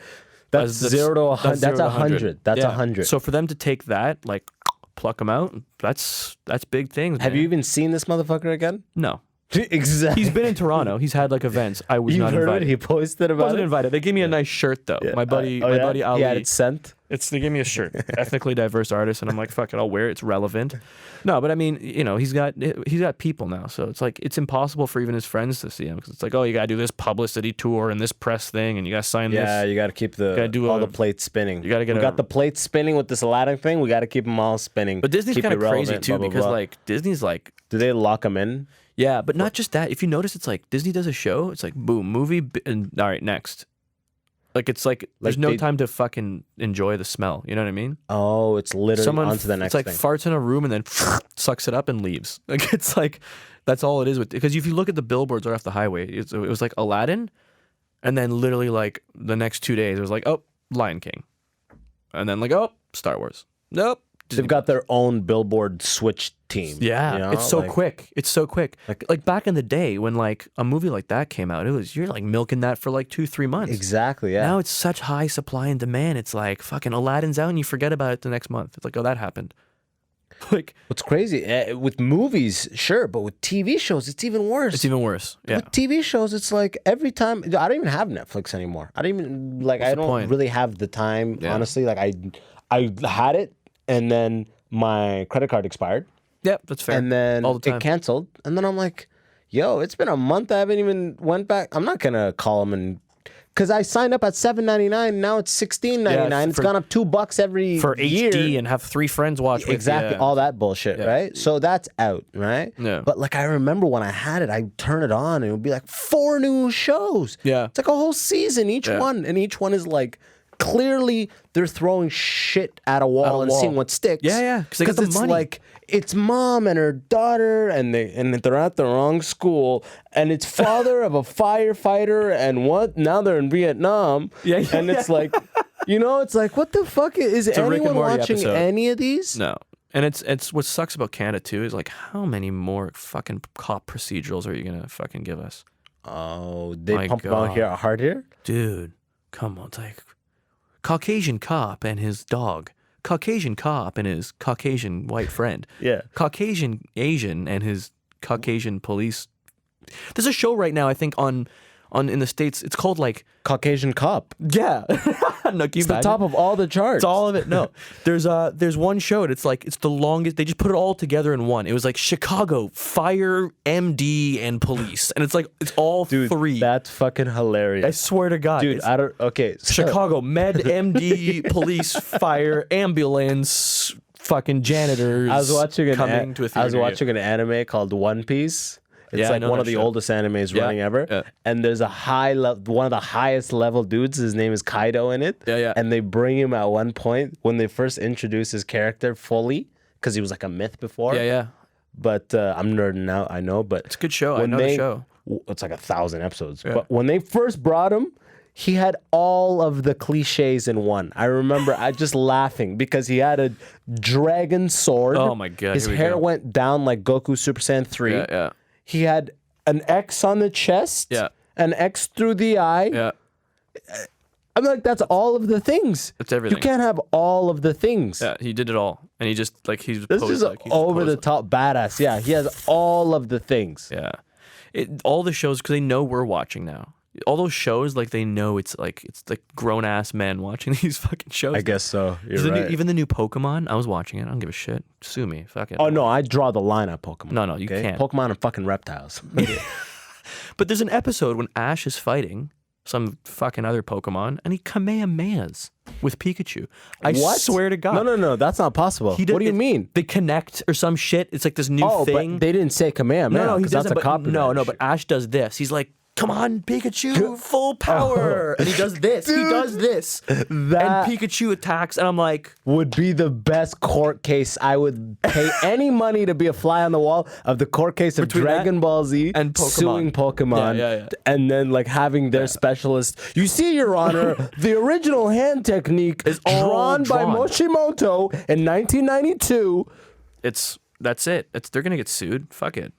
that's 0 to 100. That's 100. That's 100. So for them to take that, like, pluck them out, that's big things. Have man. you even seen this motherfucker again? No. Exactly. He's been in Toronto. He's had like events. I was You've not heard invited. of it? He posted about Wasn't it. invited. They gave me a nice shirt though. My buddy Ali. He had it sent. They gave me a shirt. Ethnically diverse artist, and I'm like, fuck it, I'll wear it. It's relevant. No, but I mean, he's got people now, so it's like it's impossible for even his friends to see him because it's like, oh, you gotta do this publicity tour and this press thing, and you gotta sign this. Yeah, you got to keep all the plates spinning. You gotta get we got the plates spinning with this Aladdin thing. We got to keep them all spinning. But Disney's Keep kind it of crazy relevant, too blah, blah, because blah. like Disney's like. Do they lock them in? Yeah, but not just that. If you notice, it's like Disney does a show. It's like boom, movie, and all right, next. Like it's like there's no time to fucking enjoy the smell. You know what I mean? Oh, it's literally onto the next It's like thing. farts in a room and then sucks it up and leaves. Like it's like that's all it is with. Because if you look at the billboards right off the highway, it was like Aladdin, and then literally like the next 2 days it was like Lion King, and then like Star Wars. Nope. They've got their own billboard switch team. Yeah, it's so quick. It's so quick. Like back in the day when like a movie like that came out, you're like milking that for like 2-3 months. Exactly. Yeah. Now it's such high supply and demand. It's like fucking Aladdin's out and you forget about it the next month. It's like, oh, that happened. Like what's crazy with movies, sure, but with TV shows, it's even worse. It's even worse. Yeah. With TV shows, it's like every time I don't even have Netflix anymore. I don't even I don't really have the time. Yeah. Honestly, like I had it. And then my credit card expired. Yep, that's fair. And then all the time. it canceled. And then I'm like, yo, it's been a month. I haven't even went back. I'm not going to call them and... Because I signed up at $7.99. Now it's $16.99. It's gone up $2 every for year. HD and have 3 friends watch with Exactly. you. All that bullshit, right? So that's out, right? Yeah. But like I remember when I had it, I'd turn it on and it would be like 4 new shows. Yeah. It's like a whole season, each one. And each one is like... Clearly, they're throwing shit at a wall and seeing what sticks. Yeah, because they got the it's money. like it's mom and her daughter, and they're at the wrong school, and it's father of a firefighter, and what? Now they're in Vietnam. Yeah, and it's like, it's like what the fuck is a Rick and anyone Morty watching episode. any of these? No. And it's what sucks about Canada too is like how many more fucking cop procedurals are you gonna fucking give us? Oh, they My pump it out God. here hard here. Dude, come on, it's like Caucasian cop and his dog. Caucasian cop and his Caucasian white friend. Yeah. Caucasian Asian and his Caucasian police. There's a show right now, I think, on in the States. It's called like Caucasian cop. yeah. No, It's the top of all the charts. It's all of it. No, there's one show. And it's like it's the longest. They just put it all together in one. It was like Chicago Fire, MD, and Police, and it's like it's all three. That's fucking hilarious. I swear to God, Dude, it's I don't. Okay, so- Chicago Med, MD, Police, Fire, Ambulance, fucking janitors. I was watching coming to a theater. I was watching an anime called One Piece. It's Yeah, I like know one that of the show. oldest animes running ever. Yeah. And there's one of the highest level dudes. His name is Kaido in it. Yeah. And they bring him at one point when they first introduce his character fully, because he was like a myth before. Yeah. But I'm nerding out, I know. But It's a good show. I when know the show. It's like 1,000 episodes. But when they first brought him, he had all of the cliches in one. I remember I just laughing because he had a dragon sword. Oh my God, His here we hair go. went down like Goku Super Saiyan 3. Yeah. He had an X on the chest. Yeah. An X through the eye. Yeah. I'm like, that's all of the things. It's everything. You can't have all of the things. Yeah, he did it all, and he just like he's This posed is like he's over the posed- top badass. Yeah, he has all of the things. Yeah, all the shows because they know we're watching now. all those shows, like they know it's like grown ass men watching these fucking shows. I guess so. You're right. Even the new Pokemon, I was watching it. I don't give a shit. Sue me. Fuck it. Oh no, I draw the line at Pokemon. No, you can't. Pokemon are fucking reptiles. But there's an episode when Ash is fighting some fucking other Pokemon, and he Kamehamehas with Pikachu. I swear to God. No, that's not possible. What do you mean? They connect or some shit. It's like this new thing. But they didn't say Kamehameha. No, he because that's doesn't. a copyright. No, but Ash does this. He's like, "Come on, Pikachu, full power!" And he does this. He does this. That And Pikachu attacks, and I'm like, would be the best court case. I would pay any money to be a fly on the wall of the court case of Between Dragon Ball Z and Pokemon. suing Pokemon, Yeah. and then like having their specialist. You see, Your Honor, the original hand technique is drawn by Moshimoto in 1992. that's it. They're gonna get sued. Fuck it.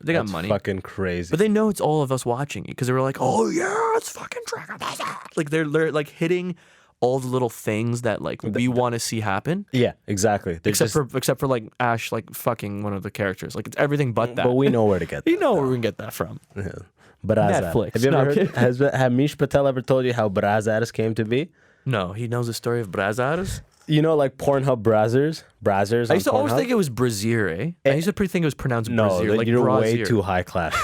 They got money. Fucking crazy. But they know it's all of us watching it because they were like, "Oh yeah, it's fucking Dragon Ball Z." Like they're like hitting all the little things that like we want to see happen. Yeah, exactly. Except for like Ash like fucking one of the characters. Like it's everything but that. But we know where to get that. You know where we can get that from. Brazad. Netflix. Have you ever No, heard? Have Mish Patel ever told you how Brazzads came to be? No, he knows the story of Brazzads. You know, like Pornhub Brazzers? I used to always think it was Brazier, eh? I used to think it was pronounced Brazier. Like you're Brazier. way too high class.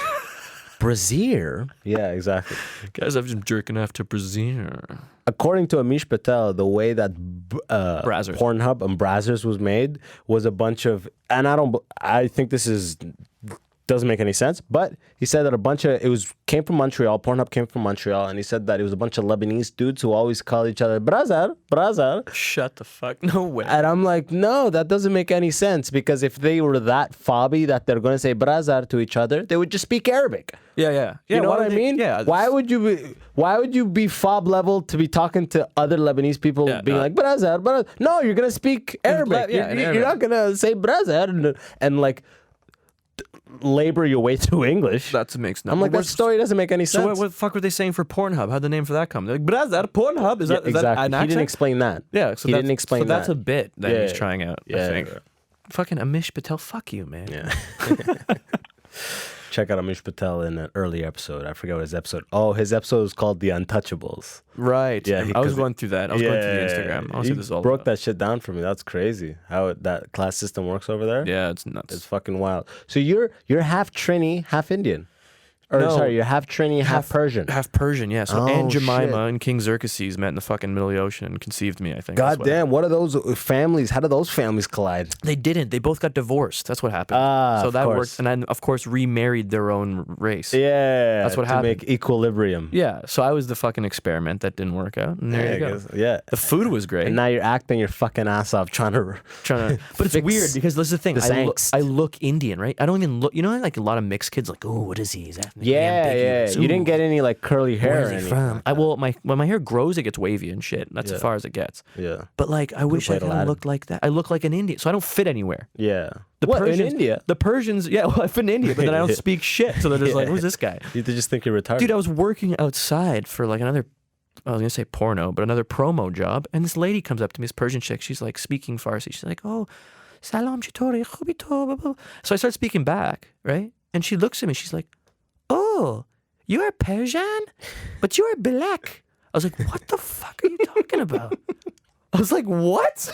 Brazier? Yeah, exactly. Guys, I've been jerking off to Brazier. According to Amish Patel, the way that Brazzers. Pornhub and Brazzers was made was a bunch of, and I think this doesn't make any sense, but he said that came from Montreal. Pornhub came from Montreal, and he said that it was a bunch of Lebanese dudes who always call each other Brazar. Shut the fuck. No way. And I'm like, no, that doesn't make any sense, because if they were that fobby that they're going to say Brazar to each other, they would just speak Arabic. Yeah. You know why what I would mean? Yeah. Why would you be fob level to be talking to other Lebanese people being like Brazar? No, you're gonna speak Arabic. You're not gonna say Brazar and like labor your way to English. That makes no. I'm like, that story doesn't make any sense. So what the fuck were they saying for Pornhub? How'd the name for that come? They're like, Brazar, Pornhub? Is that exactly? an accent? He didn't explain that. Yeah, so he didn't explain so that. that's a bit that he's trying out. I think. Yeah. Fucking Amish Patel, fuck you, man. Yeah. Check out Amish Patel in an early episode. I forget what his episode. Oh, his episode was called The Untouchables. Right. Yeah, I was going through that. I was going through the Instagram. I want to see this all broke about. that shit down for me. That's crazy. How that class system works over there. Yeah, it's nuts. It's fucking wild. So you're half Trini, half Indian. Or No. sorry, you're half Trini, half Persian. Half Persian, yeah. So Oh, Aunt Jemima shit. and King Xerxes met in the fucking middle of the ocean and conceived me, I think. God That's what damn, what are those families? How do those families collide? They didn't. They both got divorced. That's what happened. So of that course. worked. And then, of course, remarried their own race. Yeah, That's what to happened. make equilibrium. Yeah. So I was the fucking experiment that didn't work out. And there you go. Yeah. The food was great. And now you're acting your fucking ass off trying to. But it's fix weird because this is the thing. this angst. I look Indian, right? I don't even look. You know, like a lot of mixed kids, like, oh, what is he? He's ethnically Yeah. ambiguous. You didn't get any like curly hair. Where's or he anything from? like that. When my hair grows, it gets wavy and shit. That's as far as it gets. Yeah. But like, I wish I played could Aladdin. have looked like that. I look like an Indian, so I don't fit anywhere. Yeah. The What, Persians, in India? The Persians, yeah, well, I fit in India, but then I don't speak shit. So they're just like, who's this guy? You just think you're retarded. Dude, I was working outside for like another, I was going to say porno, but another promo job. And this lady comes up to me, this Persian chick. She's like speaking Farsi. She's like, oh, salam chitori, khubi to, blah, blah. So I start speaking back, right? And she looks at me. She's like, oh, you are Persian, but you are black. I was like, what the fuck are you talking about? I was like, what?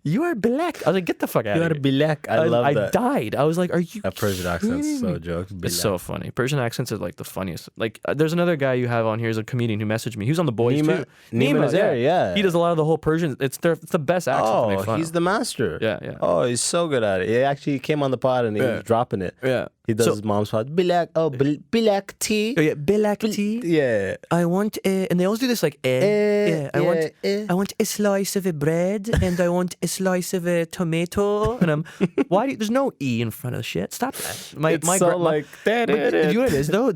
You are black. I was like, get the fuck out You of gotta here. be black. I love I that. died. I was like, are you That Persian accent's kidding so me? jokes. It's so funny. Persian accents are like the funniest. Like, there's another guy you have on here, is a comedian who messaged me. He was on The Boys Nima- too. Nima Nazir, yeah. He does a lot of the whole Persian. It's the best accent to make Oh, fun he's of. the master. Yeah. Oh, he's so good at it. He actually came on the pod and he was dropping it. Yeah. He does So- his mom's pod. Black tea. Oh, yeah, black tea. Yeah. I want, and they always do this like, yeah. I want a slice of a bread, and I want a slice of a tomato, and I'm, there's no e in front of the shit. Stop that. It's so like, But you know what it is though?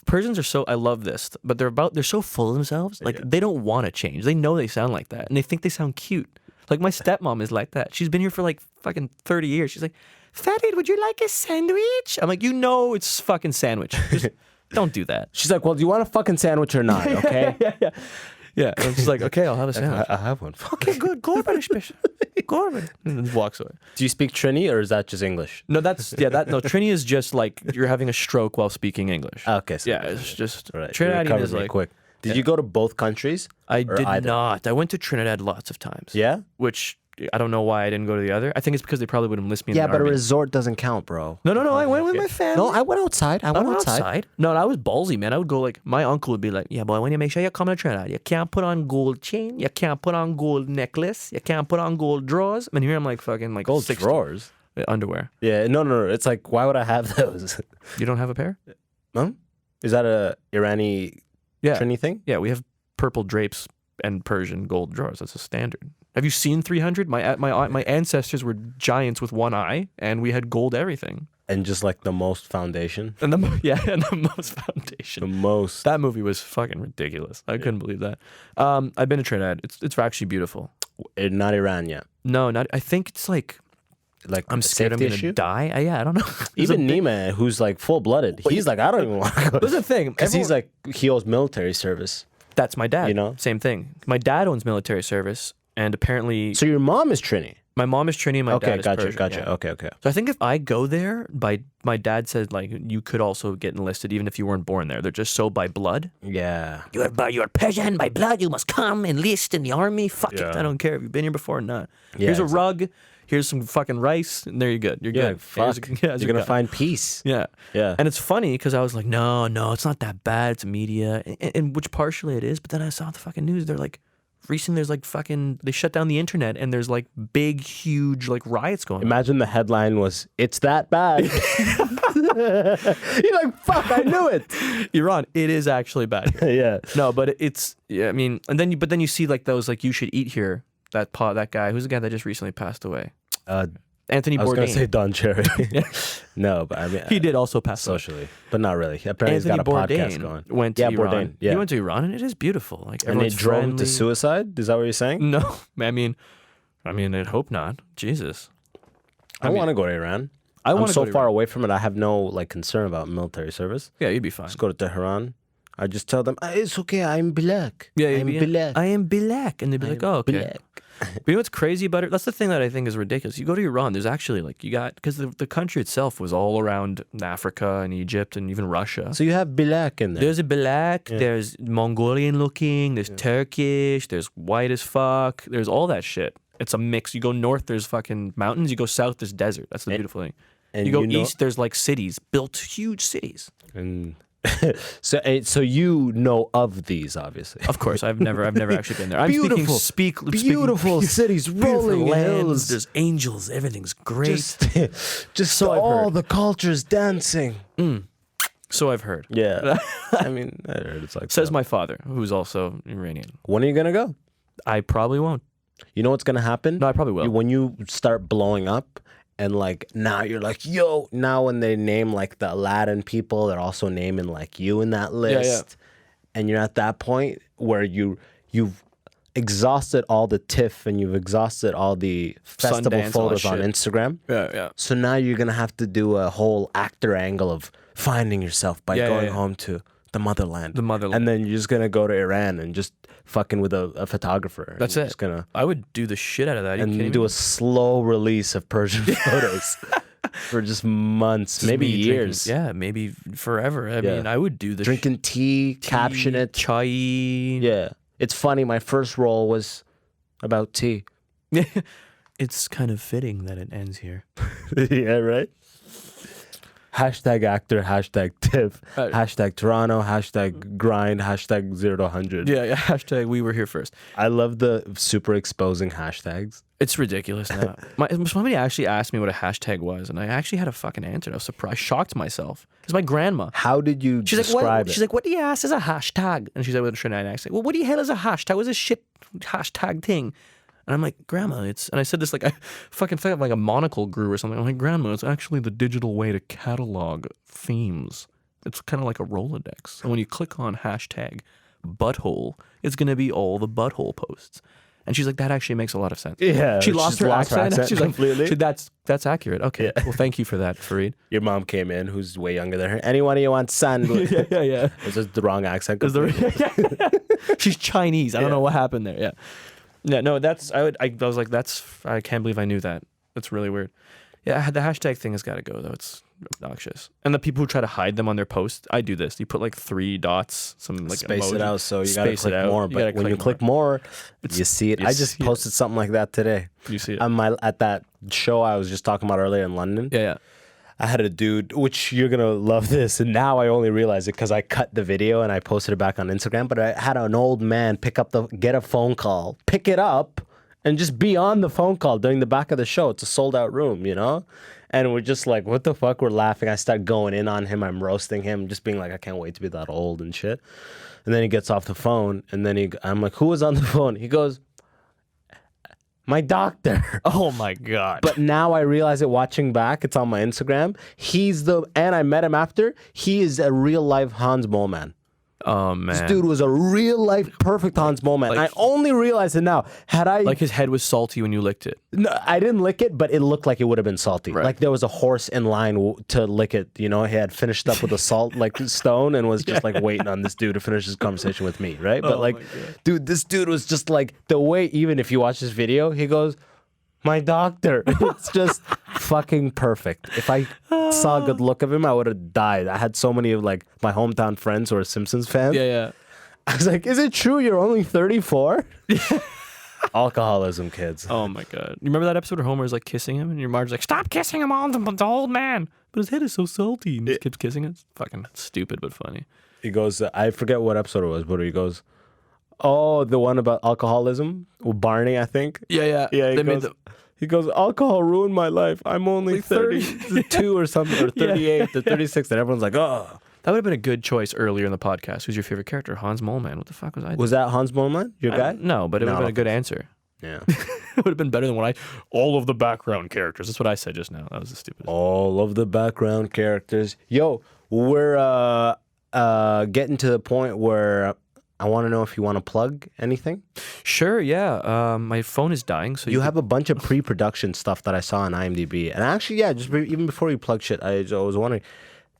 Persians are so, I love this, but they're so full of themselves. Like they don't want to change. They know they sound like that, and they think they sound cute. Like my stepmom is like that. She's been here for like fucking 30 years. She's like, Farid, would you like a sandwich? I'm like, you know, it's fucking sandwich. Just don't do that. She's like, well, do you want a fucking sandwich or not? Okay. Yeah, and I'm just like, okay, I'll have a sandwich. I have one. Okay, good. Go over, special. Go over. And then walks away. Do you speak Trini or is that just English? No, no, Trini is just like you're having a stroke while speaking English. Okay. So Yeah, it's just right. Trinidadian is like quick. Did you go to both countries? I or did either? not. I went to Trinidad lots of times. Yeah? Which I don't know why I didn't go to the other. I think it's because they probably wouldn't list me in Yeah, the but army. a resort doesn't count, bro. No. I went with my family. No, I went outside. I went outside. outside. No, I was ballsy, man. I would go like my uncle would be like, "Yeah, boy, when you make sure you come to Trinidad, you can't put on gold chain, you can't put on gold necklace, you can't put on gold drawers." And here I'm like fucking like Gold 60 drawers. underwear. Yeah, no. It's like, why would I have those? You don't have a pair? Huh? Is that a Irani Yeah, Trini thing? yeah. We have purple drapes and Persian gold drawers. That's a standard. Have you seen 300? My ancestors were giants with one eye, and we had gold everything. And just like the most foundation. And the most foundation. The most. That movie was fucking ridiculous. I couldn't believe that. I've been to Trinidad. It's actually beautiful. Not Iran yet. No, not. I think it's like I'm a scared I'm safety gonna issue? die. I don't know. Even Nima, who's like full blooded, he's like, I don't even want to go. There's a thing Because he's like, he owes military service. that's my dad. you know? Same thing. My dad owns military service, and apparently So your mom is Trini. my mom is Trini. And my Okay, dad is Persian, gotcha. yeah. Okay. So I think if I go there, my dad said like you could also get enlisted even if you weren't born there. They're just so by blood. Yeah. You're Persian by blood. You must come enlist in the army. Fuck it. I don't care if you've been here before or not. Yeah, Here's a rug. Here's some fucking rice, and there you're good. You're Yeah, good. fuck. Here's You're a going to gun. find peace. Yeah. Yeah. And it's funny because I was like, no, it's not that bad. It's media, and which partially it is. But then I saw the fucking news. They're like, recently there's like fucking, they shut down the internet, and there's like big, huge like riots going on. Imagine the headline was, "It's that bad." You're like, fuck, I knew it. Iran, it is actually bad. Yeah. No, but it's, yeah, I mean, and then you see like those like you should eat here. That guy, who's the guy that just recently passed away? Anthony I was going Bourdain. to say Don Cherry. No, but I mean, He did also pass away. socially, but not really. Apparently, Anthony he's got a podcast Bourdain going. went to yeah, Iran. Bourdain. Yeah. He went to Iran, and it is beautiful. Like And they everyone's drove him friendly. to suicide? Is that what you're saying? No, I mean, I'd hope not. Jesus. I want to go to Iran. I I'm want to so go to far Iran. away from it. I have no like concern about military service. Yeah, you'd be fine. Just go to Tehran. I just tell them, it's okay. I'm black. Yeah, I'm black. I am black, and they'd be like, "Oh, okay." black. But you know what's crazy about it? That's the thing that I think is ridiculous. You go to Iran, there's actually like because the country itself was all around Africa and Egypt and even Russia. So you have black in there. There's a black, there's Mongolian looking, there's Turkish, there's white as fuck, there's all that shit. It's a mix. You go north, there's fucking mountains. You go south, there's desert. That's the beautiful thing. and You go know- east, there's like cities, built huge cities. And so you know of these, obviously. Of course, I've never actually been there. I'm Beautiful, speaking beautiful cities, rolling hills. There's angels. Everything's great. Just So I've all heard. the cultures dancing. So I've heard. Yeah, I mean, I heard it's like Says that. my father, who's also Iranian. When are you gonna go? I probably won't. You know what's gonna happen? No, I probably will. When you start blowing up, and like now you're like, yo. Now when they name like the Aladdin people, they're also naming like you in that list, and you're at that point where you've exhausted all the TIFF and you've exhausted all the festival Sundance, all that photos on shit. Instagram. Yeah. So now you're gonna have to do a whole actor angle of finding yourself by Yeah, going yeah. home to the motherland. The motherland. And then you're just gonna go to Iran and just fucking with a photographer. That's and it. Just gonna I would do the shit out of that. Are you kidding and do me? a slow release of Persian photos for just months, maybe Me drinking- years. Yeah, maybe forever. I Yeah. mean, I would do the Drinking tea, caption it. chai. Yeah. It's funny. My first role was about tea. It's kind of fitting that it ends here. Yeah, right? Hashtag actor, hashtag TIFF, hashtag Toronto, hashtag grind, hashtag 0 to 100. Yeah. Hashtag we were here first. I love the super exposing hashtags. It's ridiculous now. Somebody actually asked me what a hashtag was, and I actually had a fucking answer. I was surprised. I shocked myself. It's my grandma. How did you She's like, describe what? it? She's like, what do you ask is a hashtag? And she's like, with a Trinidadian accent. Well, what the hell is a hashtag? What's a shit hashtag thing? And I'm like, Grandma, it's, and I said this like, I fucking thought like a monocle grew or something. I'm like, Grandma, it's actually the digital way to catalog themes. It's kind of like a Rolodex. And when you click on hashtag butthole, it's going to be all the butthole posts. And she's like, that actually makes a lot of sense. Yeah, She lost she's her lost her accent. accent She's like, completely. that's accurate. Okay. Well, thank you for that, Farid. Your mom came in, who's way younger than her. Anyone you want, son? yeah. It's just the wrong accent. Is She's Chinese. I don't know what happened there. Yeah. Yeah, no, I was like, I can't believe I knew that. That's really weird. Yeah, the hashtag thing has got to go, though. It's obnoxious. And the people who try to hide them on their posts, I do this. You put like 3 dots, some like space emoji. it out, so you gotta Space it click out. more. You But gotta when you click more, you see it. you I just see it. posted something like that today. You see it. At that show I was just talking about earlier in London. Yeah. I had a dude, which you're gonna love this, and now I only realize it because I cut the video and I posted it back on Instagram. But I had an old man get a phone call, pick it up, and just be on the phone call during the back of the show. It's a sold out room, you know? And we're just like, what the fuck? We're laughing. I start going in on him. I'm roasting him, just being like, I can't wait to be that old and shit. And then he gets off the phone, and then I'm like, who was on the phone? He goes, my doctor. Oh my God. But now I realize it watching back. It's on my Instagram. And I met him after. He is a real life Hans Moleman. Oh man. This dude was a real life perfect Hans Moleman. like- I only realized it now. Had I Like his head was salty when you licked it. no, I didn't lick it, but it looked like it would have been salty. Right. Like there was a horse in line to lick it. You know, he had finished up with a salt like stone and was just like waiting on this dude to finish his conversation with me, right? But like, dude, this dude was just like the way. Even if you watch this video, he goes, "My doctor." It's just fucking perfect. If I saw a good look of him, I would have died. I had so many of like my hometown friends who are Simpsons fans. Yeah. I was like, "Is it true you're only 34?" Alcoholism, kids. Oh my God. You remember that episode where Homer's like kissing him and your Marge's like, stop kissing him on the old man. But his head is so salty. And he just keeps kissing it. It's fucking stupid but funny. He goes, I forget what episode it was, but he goes, oh, the one about alcoholism with Barney, I think. Yeah. Yeah, They made the- he goes, alcohol ruined my life. I'm only Like 30. 32 or something, or 38 or 36. And everyone's like, oh. That would have been a good choice earlier in the podcast. Who's your favorite character? Hans Moleman. What the fuck was I doing? Was that Hans Moleman, your guy? No, but it would have No. been a good answer. Yeah. It would have been better than all of the background characters. That's what I said just now. That was the stupidest. All of the background characters. Yo, we're getting to the point where I want to know if you want to plug anything. Sure, yeah. My phone is dying, so You have a bunch of pre-production stuff that I saw on IMDb. And actually, yeah, even before you plug shit, I was wondering,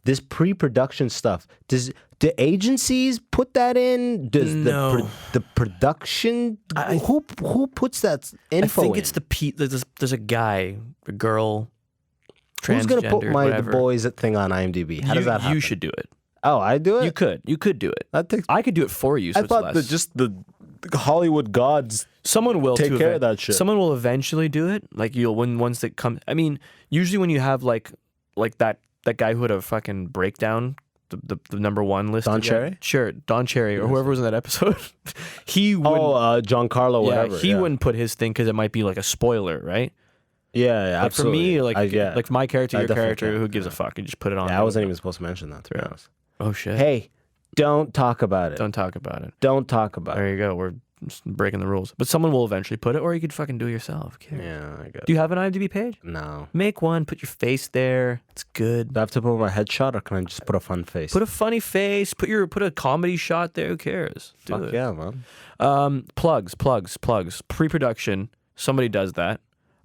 this pre-production stuff, do agencies put that in? Does No. the production, who puts that info I think in? it's there's a guy, a girl, Who's going to put transgendered, the whatever. boys thing on IMDb? How does that happen? You should do it. Oh, I do it? You could do it. That takes, I could do it for you. So I it's thought less. that just the Hollywood gods. Someone will Take too care of that shit. Someone will eventually do it. Like once that come. I mean, usually when you have like that guy who had a fucking breakdown, the number one list. Don Cherry? Sure, Don Cherry or whoever was in that episode. He wouldn't. Giancarlo, whatever. he wouldn't put his thing because it might be like a spoiler, right? Yeah, Like absolutely. for me, like my character, I your definitely character, can, who gives a fuck? You just put it on. Yeah, I wasn't even supposed to mention that, to be honest. Oh shit! Hey, don't talk about it. Don't talk about it. Don't talk about There it. you go. We're just breaking the rules. But someone will eventually put it, or you could fucking do it yourself. Who cares? Yeah, I guess. Do you have an IMDb page? No. Make one. Put your face there. It's good. Do I have to put my headshot, or can I just put a fun face? Put a funny face. Put a comedy shot there. Who cares? Do Fuck it. yeah, man. Plugs. Pre-production. Somebody does that.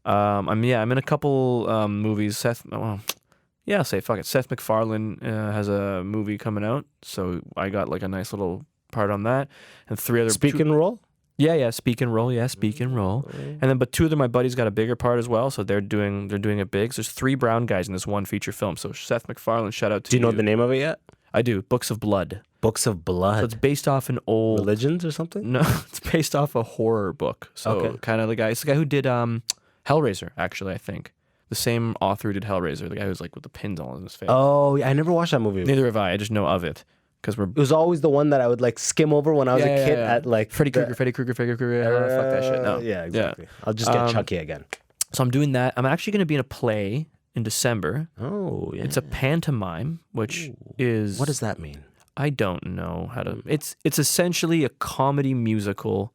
I'm in a couple movies. I'll say fuck it. Seth MacFarlane has a movie coming out, so I got like a nice little part on that, and 3 other Speak and roll? Yeah, speak and roll. Yeah, speak and roll. And then, but 2 of my buddies got a bigger part as well, so they're doing it big. So there's 3 brown guys in this one feature film. So Seth MacFarlane, shout out to Do you know the name of it yet? I do. Books of Blood. Books of So Blood. it's based off an old. Religions or something? No, it's based off a horror book. So Okay. kind of the guy. It's the guy who did Hellraiser. Actually, I think the same author who did Hellraiser. The guy who's like with the pins all in his face. Oh, yeah, I never watched that movie. Neither have I. I just know of it because we're It was always the one that I would like skim over when I was a kid at like Freddy the- Krueger. Fuck that shit. No. Yeah, exactly. I'll just get Chucky again. So I'm doing that. I'm actually going to be in a play in December. Oh, yeah. It's a pantomime, which is What does that mean? I don't know how to. It's essentially a comedy musical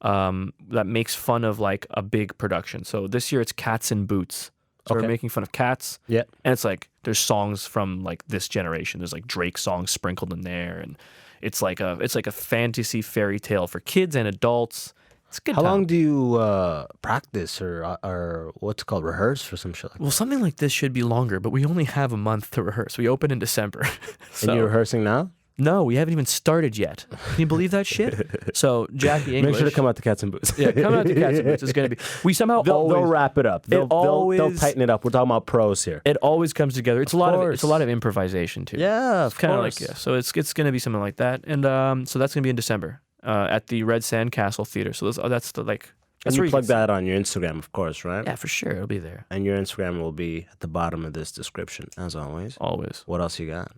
that makes fun of like a big production. So this year it's Cats in Boots. So we're Okay. making fun of cats. Yeah. And it's like there's songs from like this generation. There's like Drake songs sprinkled in there, and it's like a fantasy fairy tale for kids and adults. It's a good How time. long do you practice or what's it called, rehearse for some shit like Well, something like this should be longer, but we only have a month to rehearse. We open in December. that? So, And you're rehearsing now? no, we haven't even started yet. Can you believe that shit? So Jackie English. Make sure to come out to Cats and Boots. Yeah, come out to Cats and Boots. It's gonna be. We somehow They'll always. wrap it up. They'll always- tighten it up. We're talking about pros here. It always comes together. It's Of a lot of course. it's a lot of improvisation too. Yeah, of Kind of course. like So it's gonna be something like that, and so that's gonna be in December at the Red Sand Castle Theater. So that's the like. And That's you where plug can see- that on your Instagram, of course, right? Yeah, for sure, it'll be there And your Instagram will be at the bottom of this description, as always. always. What else you got?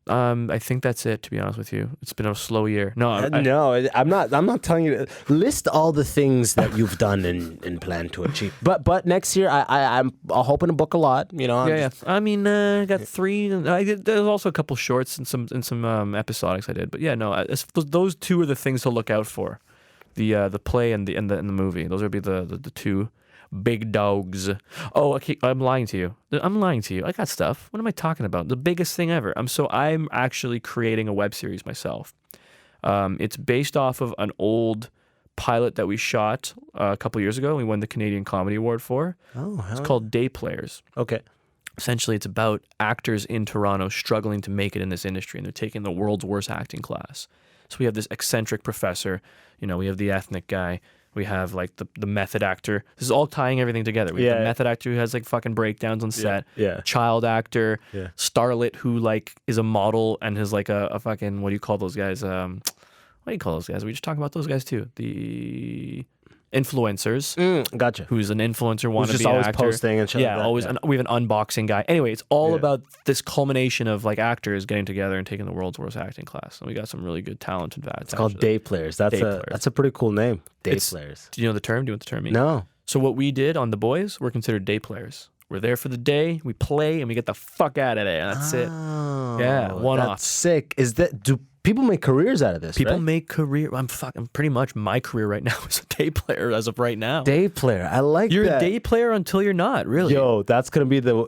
I think that's it. To be honest with you, it's been a slow year. No, No, I'm not. I'm not telling you. List all the things that you've done and plan to achieve. But next year, I'm hoping to book a lot. You know. I'm Yeah, just- I mean, I got 3. There's also a couple shorts and some episodics I did. But yeah, no, those 2 are the things to look out for. The play and the movie. Those would be the 2 big dogs. Oh, okay. I'm lying to you. I got stuff. What am I talking about? The biggest thing ever. I'm actually creating a web series myself. It's based off of an old pilot that we shot a couple years ago. We won the Canadian Comedy Award for. Oh, hell. It's called Day Players. Okay. Essentially, it's about actors in Toronto struggling to make it in this industry, and they're taking the world's worst acting class. So we have this eccentric professor, we have the ethnic guy, we have like the method actor. This is all tying everything together. We have the method actor who has like fucking breakdowns on set, yeah. child actor, Yeah. starlet who like is a model and has like a fucking, what do you call those guys? What do you call those guys? We just talk about those guys too. The influencers. Gotcha. Who's an influencer, wannabe just always actor. posting and shit Yeah, like that, always. yeah. We have an unboxing guy. Anyway, it's all Yeah. about this culmination of like actors getting together and taking the world's worst acting class. And we got some really good talent and bad. It's called Day Players. That's Day a Players. that's a pretty cool name. Day It's- Players. Do you know the term? Do you know what the term means? No. So what we did on The Boys, we're considered day players. We're there for the day, we play, and we get the fuck out of there. That's it. Oh, Yeah, one that's off. sick. Do people make careers out of this? People right? make career. I'm fucking pretty much my career right now is a day player as of right now. Day player. I like You're that. a day player until you're not. Really? Yo, that's gonna be the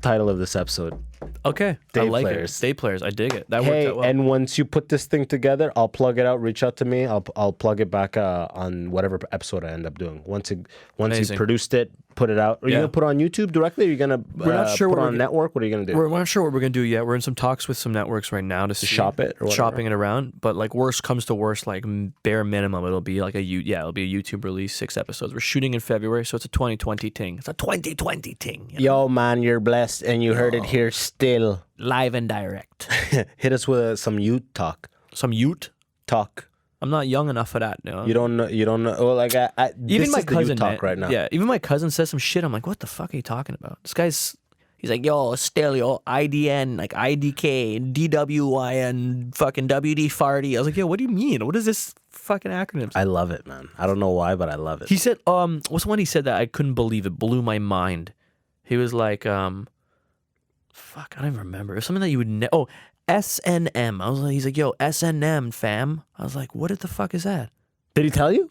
title of this episode. Okay. Day I like players. it. Day players. I dig it. That Hey, worked out well. and once you put this thing together, I'll plug it out. Reach out to me. I'll plug it back on whatever episode I end up doing. Once you Amazing. produced it, put it out. Are you Yeah. gonna put it on YouTube directly? Or are you gonna We're not sure put what it we're on gonna- network? What are you gonna do? We're not sure what we're gonna do yet. We're in some talks with some networks right now to see, shop it or whatever? shopping it around. But like worst comes to worst, like bare minimum, it'll be like it'll be a YouTube release, 6 episodes. We're shooting in February, so it's a 2020 ting. It's a 2020 ting. Yo, man, you're blessed, and you heard it here. Still, Live and direct. hit us with some youth talk. Some Ute. Talk. I'm not young enough for that. No. You don't know. You don't know. Well, like Even this my is the cousin youth talk right now. Yeah, even my cousin says some shit. I'm like, what the fuck are you talking about? This guy's. He's like, yo, still, yo, IDN, like IDK, DWIN, fucking WD Farty. I was like, yo, what do you mean? What is this fucking acronym? I love it, man. I don't know why, but I love it. He said, what's the one he said that I couldn't believe? It blew my mind. He was like, fuck, I don't even remember. It was something that you would oh, SNM. I was like, he's like, yo, SNM, fam. I was like, what the fuck is that? Did he tell you?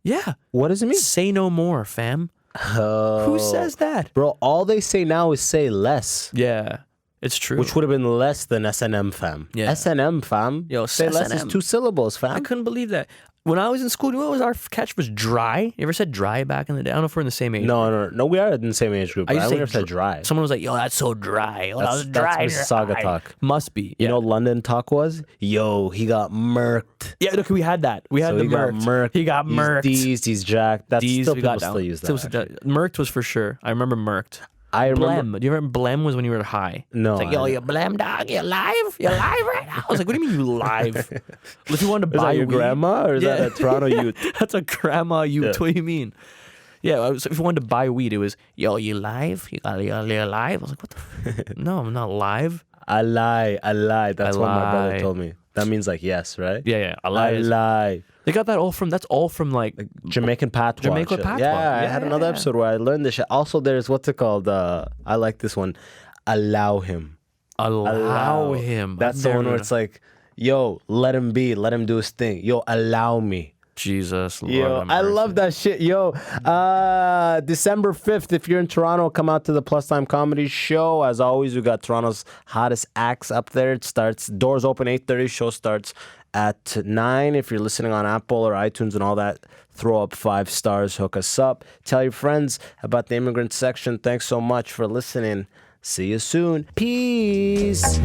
Yeah. What does it mean? Say no more, fam. Oh. Who says that? Bro, all they say now is say less, Yeah, it's true. which would have been less than SNM, fam. Yeah. SNM, fam. Yo, say less is SNM. 2 syllables, I fam. couldn't believe that. When I was in school, you know what was our catch was dry? You ever said dry back in the day? I don't know if we're in the same age. No, we are in the same age group. I But I used to never say said dry. Someone was like, yo, that's so dry. Yo, that was dry. That's Mississauga talk. Must be. You Yeah. know what London talk was? Yo, he got murked. Yeah, look, we had that. We had So the he got murked. murked. He got murked. He's deezed, he's jacked. That's D's, still we people got still down. use that. actually. Murked was for sure. I remember murked. I remember. Blem. Do you remember blem was when you were high? No, It's like, yo, I- you blem dog, you live? You live right now? I was like, what do you mean you live? If you wanted to Is buy that your weed- grandma or is that a Toronto youth? That's a grandma you. Yeah. What do you mean? Yeah, if you wanted to buy weed, it was, yo, you live? You got you live? I was like, what the f-? No, I'm not live. I lie. That's I what my brother lie. told me. That means like yes, right? Yeah, I I lied. lie. They got that all from, that's all from like Jamaican patois. Jamaican shit. patois. Yeah, I had another Yeah. episode where I learned this shit. Also, there's what's it called? I like this one. Allow him. allow him. That's the one where it's like, yo, let him be. Let him do his thing. Yo, allow me. Jesus, Lord Yo, have I mercy. love that shit. Yo, December 5th, if you're in Toronto, come out to the Plus Time Comedy Show. As always, we got Toronto's hottest acts up there. It starts, doors open 8:30, show starts at 9. If you're listening on Apple or iTunes and all that, throw up 5 stars, hook us up. Tell your friends about the Immigrant section. Thanks so much for listening. See you soon. Peace.